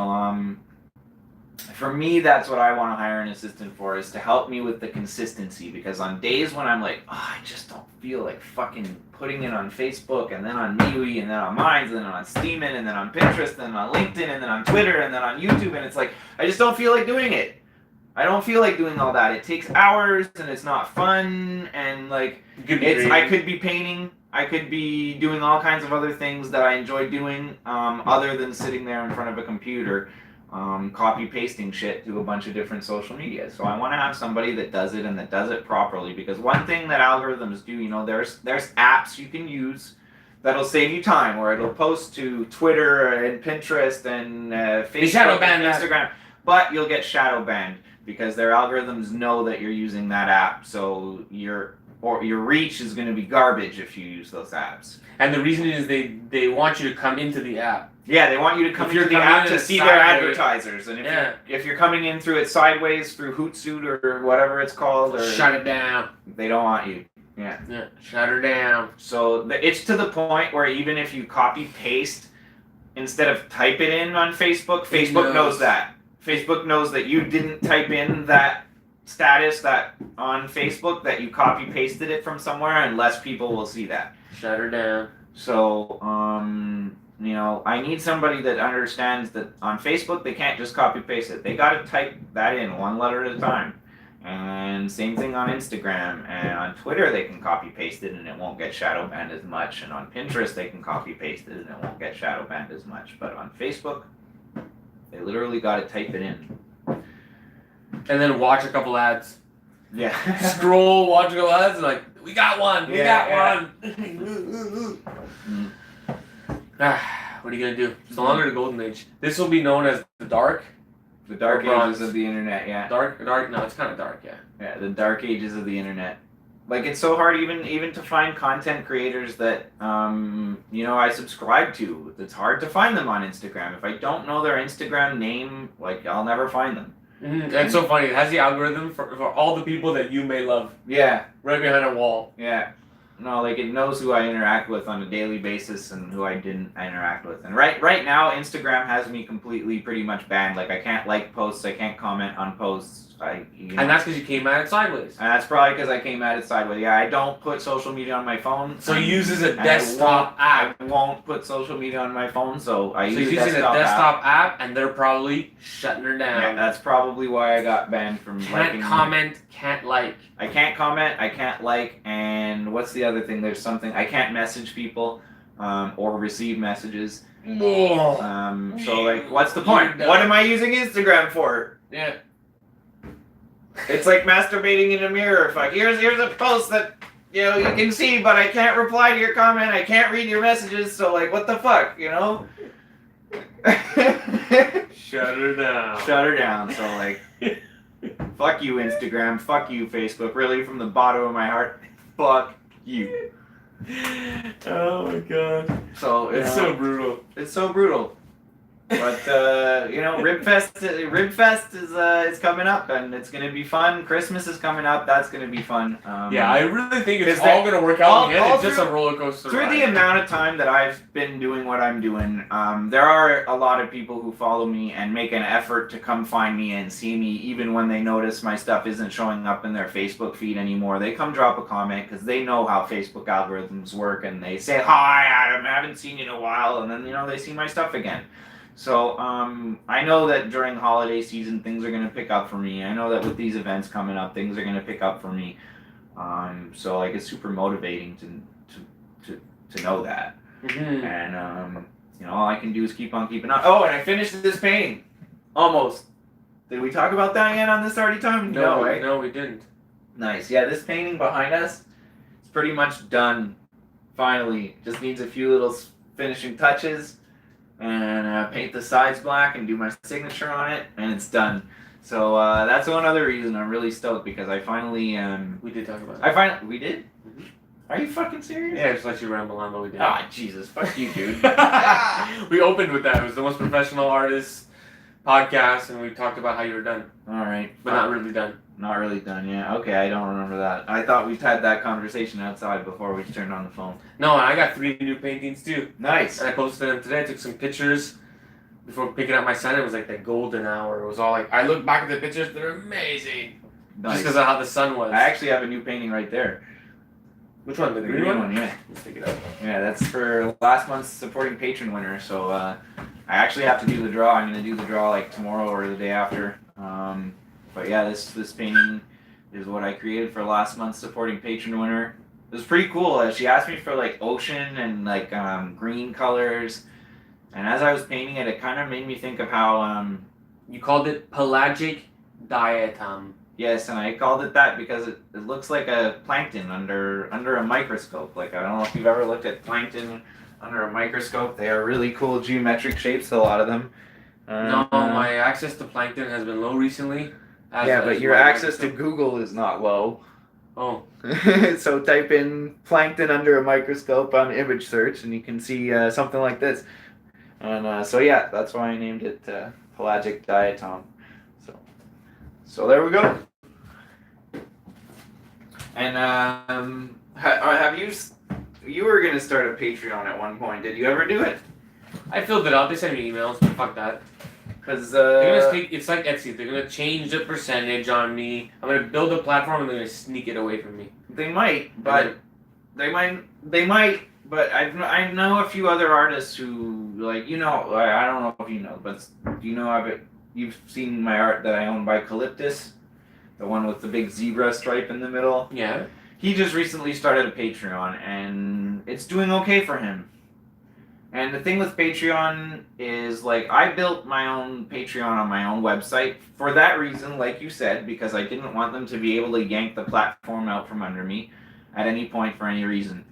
for me, that's what I want to hire an assistant for, is to help me with the consistency. Because on days when I'm like, oh, I just don't feel like fucking putting it on Facebook, and then on MeWe, and then on Minds, and then on Steeman, and then on Pinterest, and then on LinkedIn, and then on Twitter, and then on YouTube, and it's like, I just don't feel like doing it. I don't feel like doing all that. It takes hours, and it's not fun, and like, I could be painting, I could be doing all kinds of other things that I enjoy doing, other than sitting there in front of a computer, copy pasting shit to a bunch of different social media. So I want to have somebody that does it and that does it properly, because one thing that algorithms do, you know, there's apps you can use that'll save you time, or it'll post to Twitter and Pinterest and Facebook and Instagram, but you'll get shadow banned because their algorithms know that you're using that app, so your reach is going to be garbage if you use those apps. And the reason is they want you to come into the app. Yeah, they want you to come into the app to see their advertisers. And if you're coming in through it sideways, through Hootsuite or whatever it's called, or shut it down. They don't want you. Yeah. Yeah, shut her down. So it's to the point where even if you copy paste instead of type it in on Facebook, Facebook knows that. Facebook knows that you didn't type in that status that on Facebook, that you copy pasted it from somewhere, and less people will see that. Shut her down. So, you know, I need somebody that understands that on Facebook they can't just copy paste it. They got to type that in one letter at a time. And same thing on Instagram, and on Twitter they can copy paste it and it won't get shadow banned as much. And on Pinterest they can copy paste it and it won't get shadow banned as much. But on Facebook, they literally got to type it in. And then watch a couple ads. Yeah. Scroll, watch a couple ads, and like, we got one. We got one. What are you gonna do? It's no longer the golden age. This will be known as the dark. The dark ages of the internet, yeah. Dark. No, it's kind of dark, yeah. Yeah, the dark ages of the internet. Like, it's so hard even to find content creators that you know, I subscribe to. It's hard to find them on Instagram. If I don't know their Instagram name, like, I'll never find them. That's so funny. It has the algorithm for all the people that you may love. Yeah. Right behind a wall. Yeah. No, like, it knows who I interact with on a daily basis and who I didn't interact with. And right now, Instagram has me completely pretty much banned. Like, I can't like posts, I can't comment on posts. You know. And that's because you came at it sideways. And that's probably because I came at it sideways. Yeah, I don't put social media on my phone. So he uses a desktop app. I won't put social media on my phone, so I use he's using a desktop app, and they're probably shutting her down. Yeah, that's probably why I got banned from liking. Can't comment, can't like. I can't comment, I can't like, and what's the other thing? There's something, I can't message people. or receive messages. Whoa. So like, what's the point? What am I using Instagram for? Yeah. It's like masturbating in a mirror. If like, here's a post that you can see, but I can't reply to your comment. I can't read your messages. So like, what the fuck, Shut her down. Shut her down. So like, fuck you, Instagram. Fuck you, Facebook. Really, from the bottom of my heart, fuck you. Oh my god. So It's so brutal. It's so brutal. But Ribfest is coming up, and it's gonna be fun. Christmas is coming up. That's gonna be fun. Yeah, I really think it's Is all that- gonna work out. all It's just a roller coaster Through ride. the amount of time that I've been doing what I'm doing, there are a lot of people who follow me and make an effort to come find me and see me, even when they notice my stuff isn't showing up in their Facebook feed anymore. They come drop a comment because they know how Facebook algorithms work, and they say, "Hi, Adam, I haven't seen you in a while," and then they see my stuff again. So I know that during holiday season things are gonna pick up for me. I know that with these events coming up, things are gonna pick up for me. So like, it's super motivating to know that. Mm-hmm. And all I can do is keep on keeping on. Oh, and I finished this painting, almost. Did we talk about that yet on this Arty time? No, right? no, we didn't. Nice. Yeah, this painting behind us is pretty much done. Finally, just needs a few little finishing touches. And paint the sides black and do my signature on it, and it's done. So that's one other reason I'm really stoked, because I finally we did talk about it. We did? Mhm. Are you fucking serious? Yeah, just let you ramble on, but we did. Ah, Jesus, fuck you, dude. We opened with that. It was the most professional artist podcast, and we talked about how you were done, All right, but not really done. Not really done. Yeah. Okay, I don't remember that. I thought we'd had that conversation outside before we turned on the phone. No, and I got 3 new paintings too. Nice. And I posted them today. I took some pictures before picking up my son. It was like the golden hour. It was all like, I look back at the pictures, they're amazing. Nice. Just because of how the sun was. I actually have a new painting right there. Which one? The The green one? yeah. Let's take it out. Yeah, that's for last month's supporting patron winner. So I actually have to do the draw. I'm gonna do the draw like tomorrow or the day after. But yeah, this painting is what I created for last month's supporting patron winner. It was pretty cool. She asked me for like ocean and like green colors, and as I was painting it, it kind of made me think of how You called it pelagic diatom. yes, and I called it that because it looks like a plankton under a microscope. Like, I don't know if you've ever looked at plankton under a microscope. They are really cool geometric shapes, a lot of them. No, my access to plankton has been low recently. But your access to Google is not low. Oh. So type in plankton under a microscope on image search, and you can see something like this. And so yeah, that's why I named it pelagic diatom. So there we go. And have you were gonna start a Patreon at one point? Did you ever do it? I filled it out. They sent me emails, but fuck that. Because They're gonna take, it's like Etsy. They're gonna change the percentage on me. I'm gonna build a platform and they're gonna sneak it away from me. they might, but they might. But I know a few other artists who like I don't know if you know, but you've seen my art that I own by Calyptus, the one with the big zebra stripe in the middle. Yeah. He just recently started a Patreon, and it's doing okay for him. And the thing with Patreon is, like, I built my own Patreon on my own website for that reason, like you said, because I didn't want them to be able to yank the platform out from under me at any point for any reason.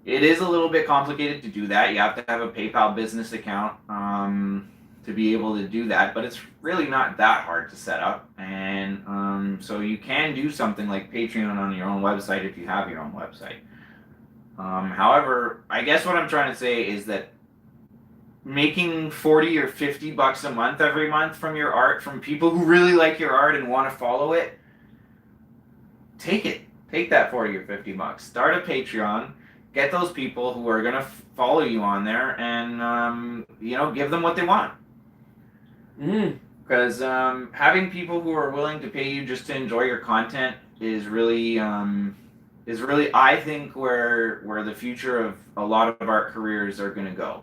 It is a little bit complicated to do that. You have to have a PayPal business account to be able to do that, but it's really not that hard to set up. And so you can do something like Patreon on your own website if you have your own website. However, I guess what I'm trying to say is that making $40 or $50 a month every month from your art, from people who really like your art and want to follow it, take it. Take that $40 or $50. Start a Patreon. Get those people who are going to follow you on there and, give them what they want. Because having people who are willing to pay you just to enjoy your content is really, I think, where the future of a lot of art careers are going to go.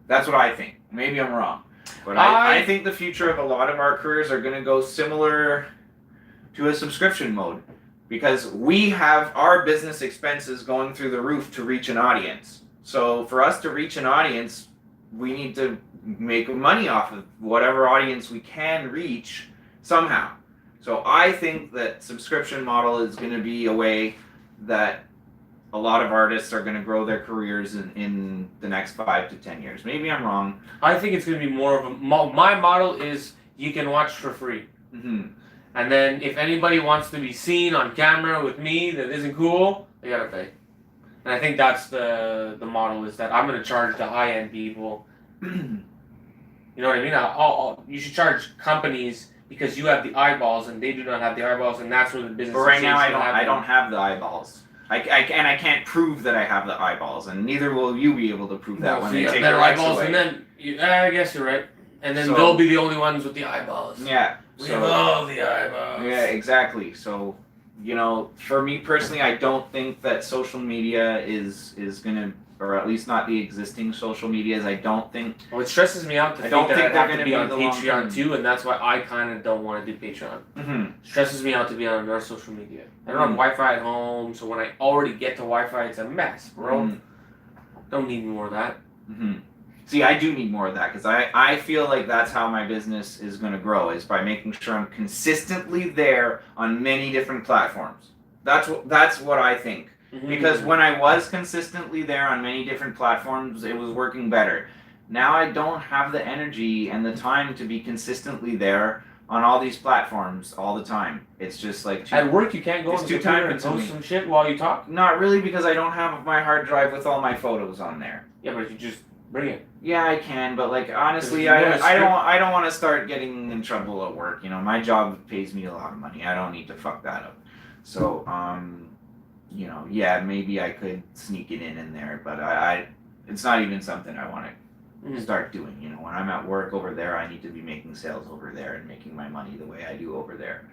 That's what I think. Maybe I'm wrong. But I think the future of a lot of art careers are going to go similar to a subscription mode. Because we have our business expenses going through the roof to reach an audience. So for us to reach an audience, we need to make money off of whatever audience we can reach somehow. So I think that subscription model is going to be a way that a lot of artists are going to grow their careers in the next 5 to 10 years. Maybe I'm wrong. I think it's going to be more of a... My model is you can watch for free. Mm-hmm. And then if anybody wants to be seen on camera with me that isn't cool, they got to pay. And I think that's the model, is that I'm going to charge the high-end people. You know what I mean? You should charge companies because you have the eyeballs and they do not have the eyeballs, and that's where the business. But right now, I don't have the eyeballs. I can't prove that I have the eyeballs, and neither will you be able to prove that when they take better your eyeballs, away. and then I guess you're right. And then they'll be the only ones with the eyeballs. Yeah. We have all the eyeballs. Yeah, exactly. So, you know, for me personally, I don't think that social media is gonna, or at least not the existing social medias. I don't think. Well, it stresses me out to think that I have to be on Patreon too, and that's why I kind of don't want to do Patreon. Mm-hmm. Stresses me out to be on another social media. I don't have Wi-Fi at home, so when I already get to Wi-Fi, it's a mess, bro. Mm-hmm. Don't need more of that. Mm-hmm. See, I do need more of that because I feel like that's how my business is going to grow, is by making sure I'm consistently there on many different platforms. That's what I think. Mm-hmm. Because when I was consistently there on many different platforms, it was working better. Now I don't have the energy and the time to be consistently there on all these platforms all the time. It's just like at work you can't go on the computer and time-consuming. post some shit while you talk. Not really, because I don't have my hard drive with all my photos on there. Yeah, but if you just bring it. Yeah, I can, but like honestly, I don't want to start getting in trouble at work. You know, my job pays me a lot of money. I don't need to fuck that up. So, you know, yeah, maybe I could sneak it in there, but I it's not even something I want to start doing. You know, when I'm at work over there, I need to be making sales over there and making my money the way I do over there.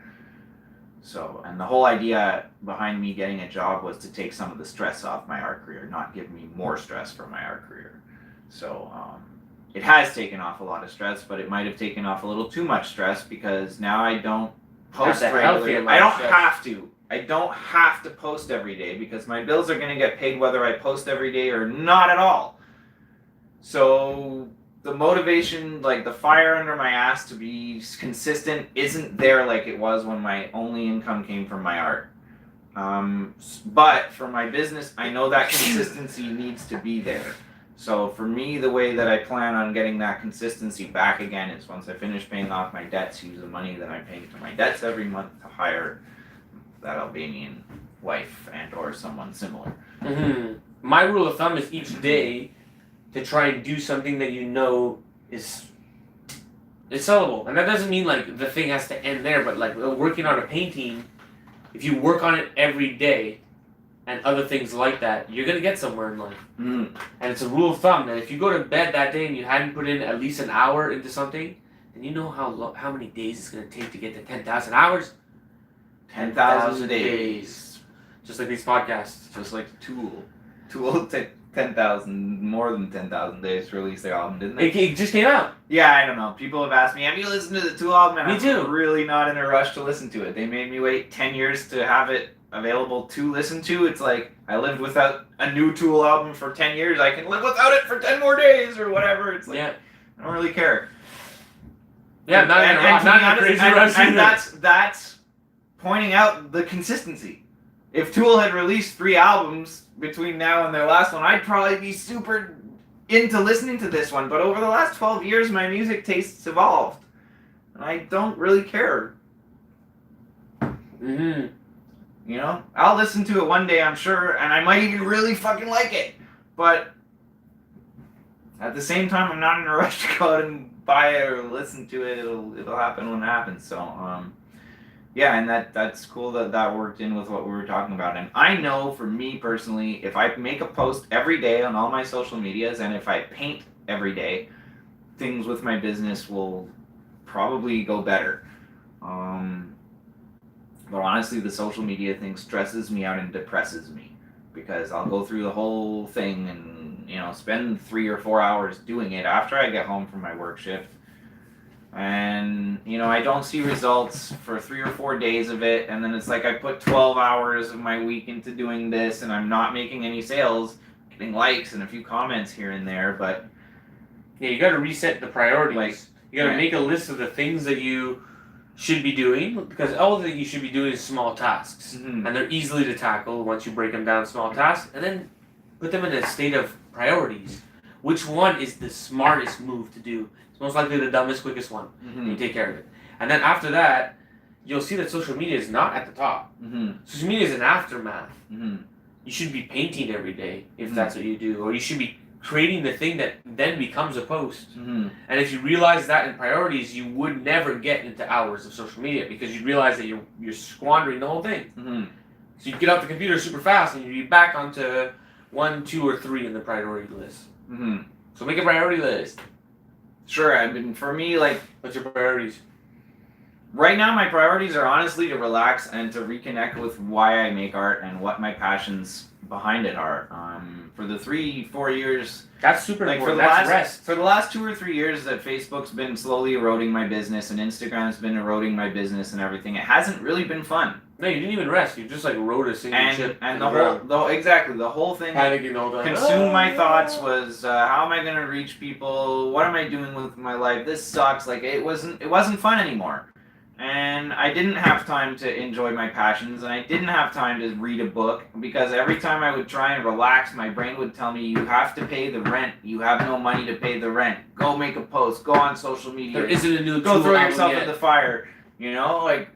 So, and the whole idea behind me getting a job was to take some of the stress off my art career, not give me more stress for my art career. So, it has taken off a lot of stress, but it might have taken off a little too much stress because now I don't post regularly. I don't have to post every day because my bills are going to get paid whether I post every day or not at all. So the motivation, like the fire under my ass to be consistent, isn't there like it was when my only income came from my art. But for my business, I know that consistency needs to be there. So for me, the way that I plan on getting that consistency back again is once I finish paying off my debts, use the money that I'm paying to my debts every month to hire that Albanian wife and or someone similar. Mm-hmm. My rule of thumb is each day to try and do something that you know is sellable. And that doesn't mean like the thing has to end there, but like working on a painting, if you work on it every day and other things like that, you're going to get somewhere in life. Mm. And it's a rule of thumb that if you go to bed that day and you hadn't put in at least an hour into something, then you know how many days it's going to take to get to 10,000 hours. 10,000 days. Just like these podcasts. Just like Tool. Tool took 10,000, more than 10,000 days to release their album, didn't they? It just came out. Yeah, I don't know. People have asked me, have you listened to the Tool album? And Me too. I'm really not in a rush to listen to it. They made me wait 10 years to have it available to listen to. It's like I lived without a new Tool album for 10 years. I can live without it for 10 more days or whatever. It's like, I don't really care. Yeah, and that's pointing out the consistency. If Tool had released 3 albums between now and their last one, I'd probably be super into listening to this one. But over the last 12 years, my music tastes evolved. And I don't really care. Mm-hmm. You know? I'll listen to it one day, I'm sure, and I might even really fucking like it. But at the same time, I'm not in a rush to go out and buy it or listen to it. It'll happen when it happens. So, yeah, and that's cool that worked in with what we were talking about. And I know for me personally, if I make a post every day on all my social medias and if I paint every day, things with my business will probably go better. But honestly, the social media thing stresses me out and depresses me because I'll go through the whole thing and, you know, spend 3 or 4 hours doing it after I get home from my work shift. And, you know, I don't see results for 3 or 4 days of it. And then it's like I put 12 hours of my week into doing this and I'm not making any sales. getting likes and a few comments here and there, but Yeah, you got to reset the priorities. Like, you got to yeah. make a list of the things that you should be doing, because all that you should be doing is small tasks, Mhm. and they're easily to tackle once you break them down to small tasks, and then put them in a state of priorities. Which one is the smartest move to do? It's most likely the dumbest, quickest one. Mhm. You take care of it, and then after that, you'll see that social media is not at the top. Mhm. Social media is an aftermath. Mhm. You should be painting every day if Mhm. that's what you do, or you should be creating the thing that then becomes a post. Mhm. And if you realize that in priorities, you would never get into hours of social media, because you realize that you're squandering the whole thing. Mhm. So you get off the computer super fast and you'd be back onto 1, 2, or 3 in the priority list. Mhm. So make a priority list. Sure, I mean, for me, like, What's your priorities? right now, my priorities are honestly to relax and to reconnect with why I make art and what my passions behind it are. For the 3-4 years, That's super like important. That's rest. for the last 2 or 3 years that Facebook's been slowly eroding my business and Instagram's been eroding my business and everything, it hasn't really been fun. No, you didn't even rest. You just like rode a single ship. And to the ground. whole thing Panicking all the time. consumed my thoughts was how am I going to reach people? What am I doing with my life? This sucks. Like it wasn't fun anymore. And I didn't have time to enjoy my passions, and I didn't have time to read a book, because every time I would try and relax, my brain would tell me, you have to pay the rent. You have no money to pay the rent. Go make a post. Go on social media. There isn't a new Go tool throw out yourself yet. in the fire. You know, like,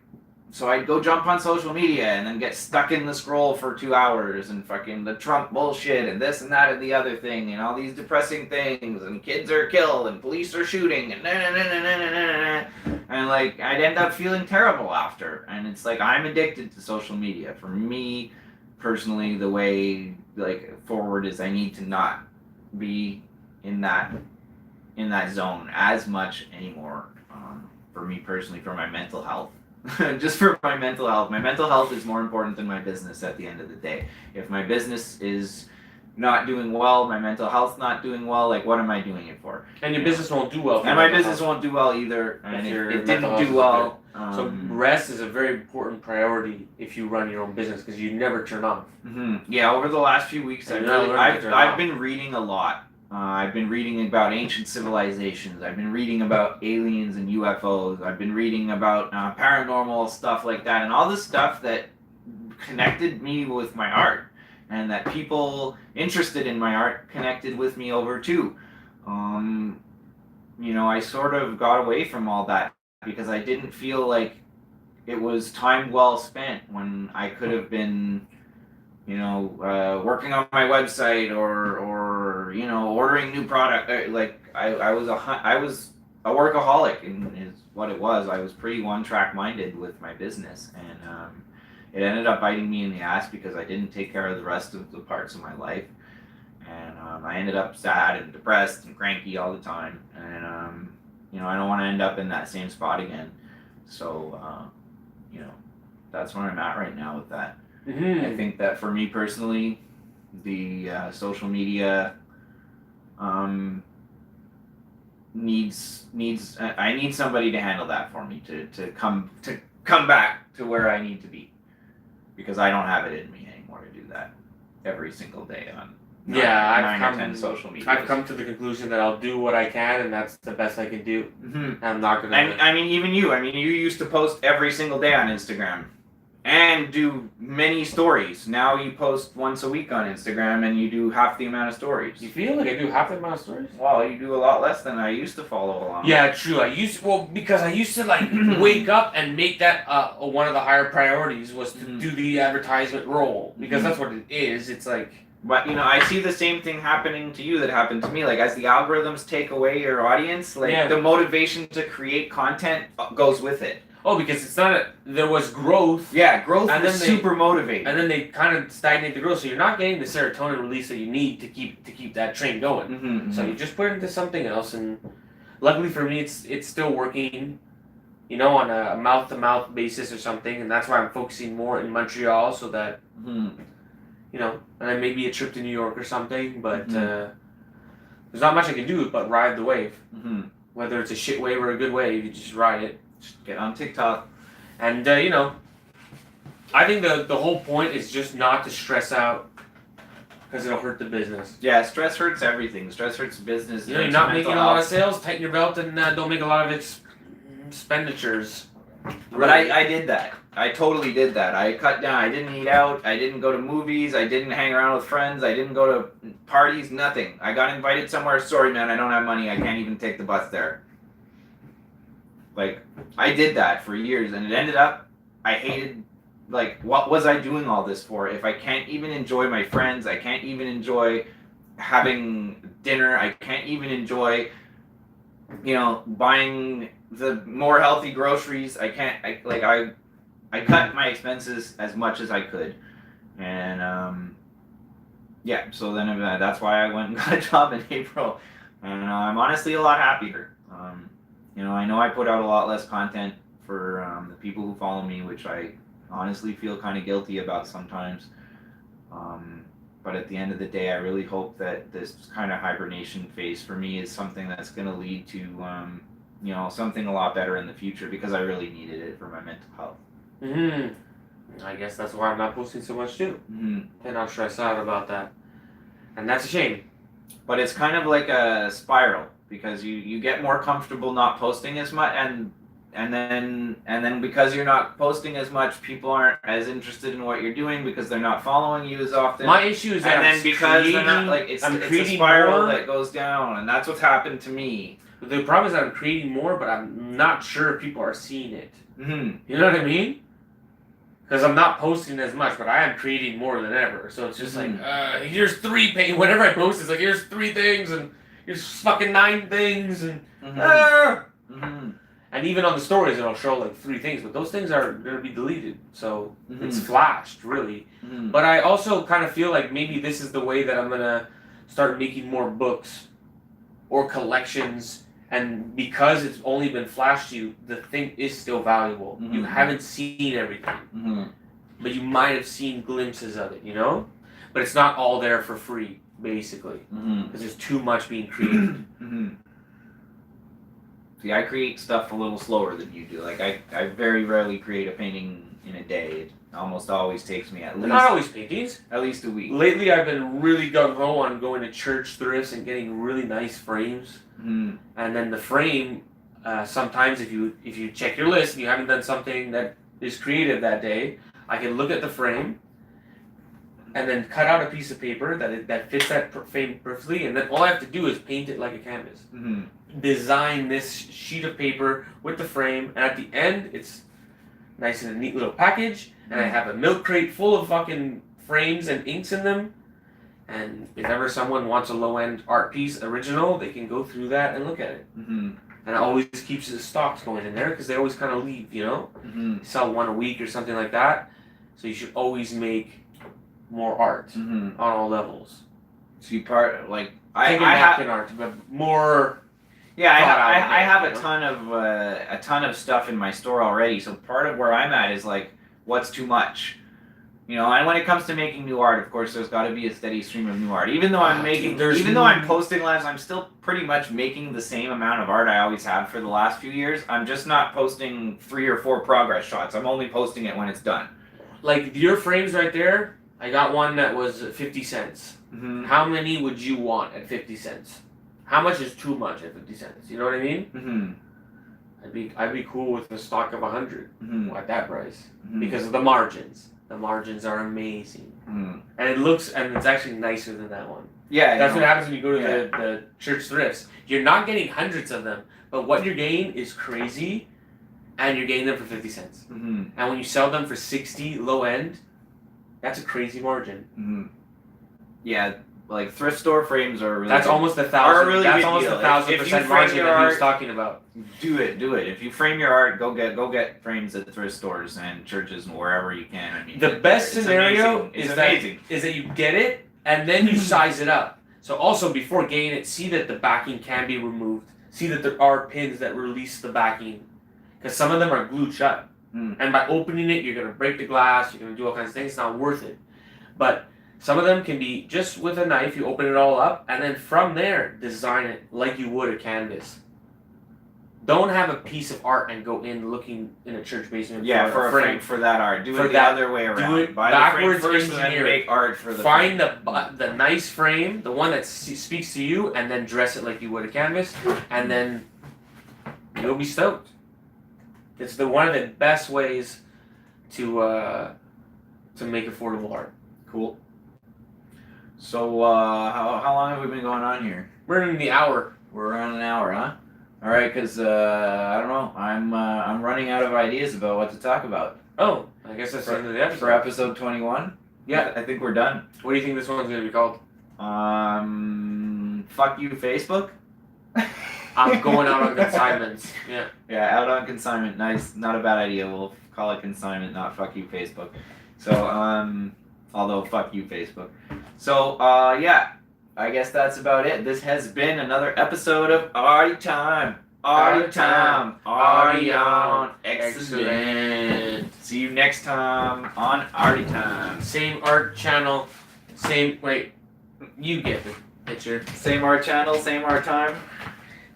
so I'd go jump on social media and then get stuck in the scroll for 2 hours and fucking the Trump bullshit and this and that and the other thing and all these depressing things and kids are killed and police are shooting and and like I'd end up feeling terrible after. And it's like I'm addicted to social media. For me personally, the way like forward is I need to not be in that zone as much anymore. For me personally, for my mental health. Just for my mental health. My mental health is more important than my business at the end of the day. If my business is not doing well, my mental health's not doing well, like what am I doing it for? And your business won't do well. And my business won't do well either. And it didn't do well. So rest is a very important priority if you run your own business, because you never turn off. Mm-hmm. Yeah, over the last few weeks, I've been reading a lot. I've been reading about ancient civilizations. I've been reading about aliens and UFOs. I've been reading about paranormal stuff like that, and all this stuff that connected me with my art, and that people interested in my art connected with me over too. You know, I sort of got away from all that because I didn't feel like it was time well spent when I could have been, you know, working on my website or you know, ordering new product. Like I was a workaholic, and is what it was. I was pretty one-track minded with my business, and it ended up biting me in the ass because I didn't take care of the rest of the parts of my life, and I ended up sad and depressed and cranky all the time, and you know, I don't want to end up in that same spot again. So you know, that's where I'm at right now with that. Mm-hmm. I think that for me personally, the social media needs I need somebody to handle that for me to come back to where I need to be, because I don't have it in me anymore to do that every single day on nine or 10 social media. I've come to the conclusion that I'll do what I can, and that's the best I can do. Mm-hmm. I'm not gonna. I mean, even you. I mean, you used to post every single day on Instagram and do many stories. Now you post once a week on Instagram and you do half the amount of stories. You feel like I do half the amount of stories? Well, you do a lot less than I used to follow along. Yeah, true. Because I used to like wake up and make that one of the higher priorities was to do the advertisement role, because that's what it is. It's like. But you know, I see the same thing happening to you that happened to me. Like as the algorithms take away your audience, like the motivation to create content goes with it. Oh, because it's not there was growth. Yeah, growth and was super motivating. And then they kind of stagnate the growth, so you're not getting the serotonin release that you need to keep that train going. Mm-hmm, so you just put it into something else, and luckily for me, it's still working, you know, on a mouth-to-mouth basis or something, and that's why I'm focusing more in Montreal, so that, you know, and then maybe a trip to New York or something, but there's not much I can do but ride the wave. Whether it's a shit wave or a good wave, you just ride it. Just get on TikTok. And, you know, I think the whole point is just not to stress out because it'll hurt the business. Yeah, stress hurts everything. Stress hurts business. You know, you're not making a lot of sales. Tighten your belt and don't make a lot of expenditures. But I did that. I totally did that. I cut down. I didn't eat out. I didn't go to movies. I didn't hang around with friends. I didn't go to parties. Nothing. I got invited somewhere. Sorry, man. I don't have money. I can't even take the bus there. Like, I did that for years, and it ended up, I hated, like, what was I doing all this for? If I can't even enjoy my friends, I can't even enjoy having dinner, I can't even enjoy, you know, buying the more healthy groceries. I cut my expenses as much as I could, and yeah. So then that's why I went and got a job in April, and I'm honestly a lot happier. You know, I know I put out a lot less content for the people who follow me, which I honestly feel kind of guilty about sometimes. But at the end of the day, I really hope that this kind of hibernation phase for me is something that's going to lead to, you know, something a lot better in the future, because I really needed it for my mental health. I guess that's why I'm not posting so much too. And I'm stressed out about that, and that's a shame. But it's kind of like a spiral, because you get more comfortable not posting as much, and then because you're not posting as much, people aren't as interested in what you're doing because they're not following you as often. My issue is that and then because they're not, like, it's a spiral that goes down, and that's what's happened to me. The problem is that I'm creating more, but I'm not sure if people are seeing it. Mm-hmm. You know what I mean? Because I'm not posting as much, but I am creating more than ever. So it's just like, here's 3 pages. Whenever I post, it's like, here's 3 things, and here's fucking 9 things, and and even on the stories, it'll show like 3 things, but those things are going to be deleted. So it's flashed, really. But I also kind of feel like maybe this is the way that I'm going to start making more books or collections. And because it's only been flashed to you, the thing is still valuable. You haven't seen everything, but you might have seen glimpses of it, you know? But it's not all there for free, basically, because there's too much being created. See, I create stuff a little slower than you do. Like, I very rarely create a painting in a day. It almost always takes me Not always paintings. At least a week. Lately, I've been really gung-ho on going to church thrifts and getting really nice frames. And then the frame, sometimes if you check your list and you haven't done something that is creative that day, I can look at the frame and then cut out a piece of paper that fits that frame perfectly, and then all I have to do is paint it like a canvas. Design this sheet of paper with the frame, and at the end, it's nice in a neat little package, and I have a milk crate full of fucking frames and inks in them. And if ever someone wants a low-end art piece original, they can go through that and look at it. And it always keeps the stocks going in there, because they always kind of leave, you know? Sell 1 a week or something like that. So you should always make more art on all levels. So you I have art, but more. Yeah, I have a ton of stuff in my store already. So part of where I'm at is like, what's too much? You know, and when it comes to making new art, of course, there's got to be a steady stream of new art. Even though I'm posting less, I'm still pretty much making the same amount of art I always have for the last few years. I'm just not posting 3 or 4 progress shots. I'm only posting it when it's done. Like your frames right there, I got one that was 50 cents. How many would you want at 50 cents? How much is too much at 50 cents? You know what I mean? I'd be cool with a stock of 100 at that price because of the margins. The margins are amazing, and it's actually nicer than that one. Yeah, that's what happens when you go to the church thrifts. You're not getting hundreds of them, but what you're getting is crazy, and you're getting them for 50 cents. And when you sell them for 60 low end, that's a crazy margin. Yeah, like thrift store frames are really. That's almost 1,000. Really that's almost 1,000% margin that he was talking about. Do it. If you frame your art, go get frames at thrift stores and churches and wherever you can. I mean, the best scenario is that you get it and then you size it up. So also before getting it, see that the backing can be removed. See that there are pins that release the backing, because some of them are glued shut. And by opening it, you're gonna break the glass. You're gonna do all kinds of things. It's not worth it. But some of them can be just with a knife. You open it all up, and then from there, design it like you would a canvas. Don't have a piece of art and go in looking in a church basement for a frame for that art. Do For it the that- other way around. do it Buy backwards, the frame first and then engineer it. make art for the Find frame. the nice frame, the one that speaks to you, and then dress it like you would a canvas, and then you'll be stoked. It's one of the best ways to make affordable art. Cool. So how long have we been going on here? We're in the hour. We're around an hour, huh? All right, because I don't know. I'm running out of ideas about what to talk about Oh, I guess that's the end of the episode. for episode 21. Yeah. I think we're done. What do you think this one's gonna be called? Fuck you, Facebook. I'm going out on consignments. Yeah. Yeah, out on consignment. Nice, not a bad idea. We'll call it consignment, not fuck you, Facebook. So although fuck you, Facebook. So yeah. I guess that's about it. This has been another episode of Arty Time. Arty Time. Arty on. Excellent. See you next time on Arty Time. Same art channel. Wait. You get the picture. Same art channel, same art time.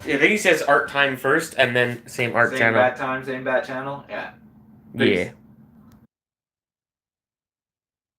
I think he says art time first and then same art Same channel. bat time, same bat channel. Yeah. Yeah.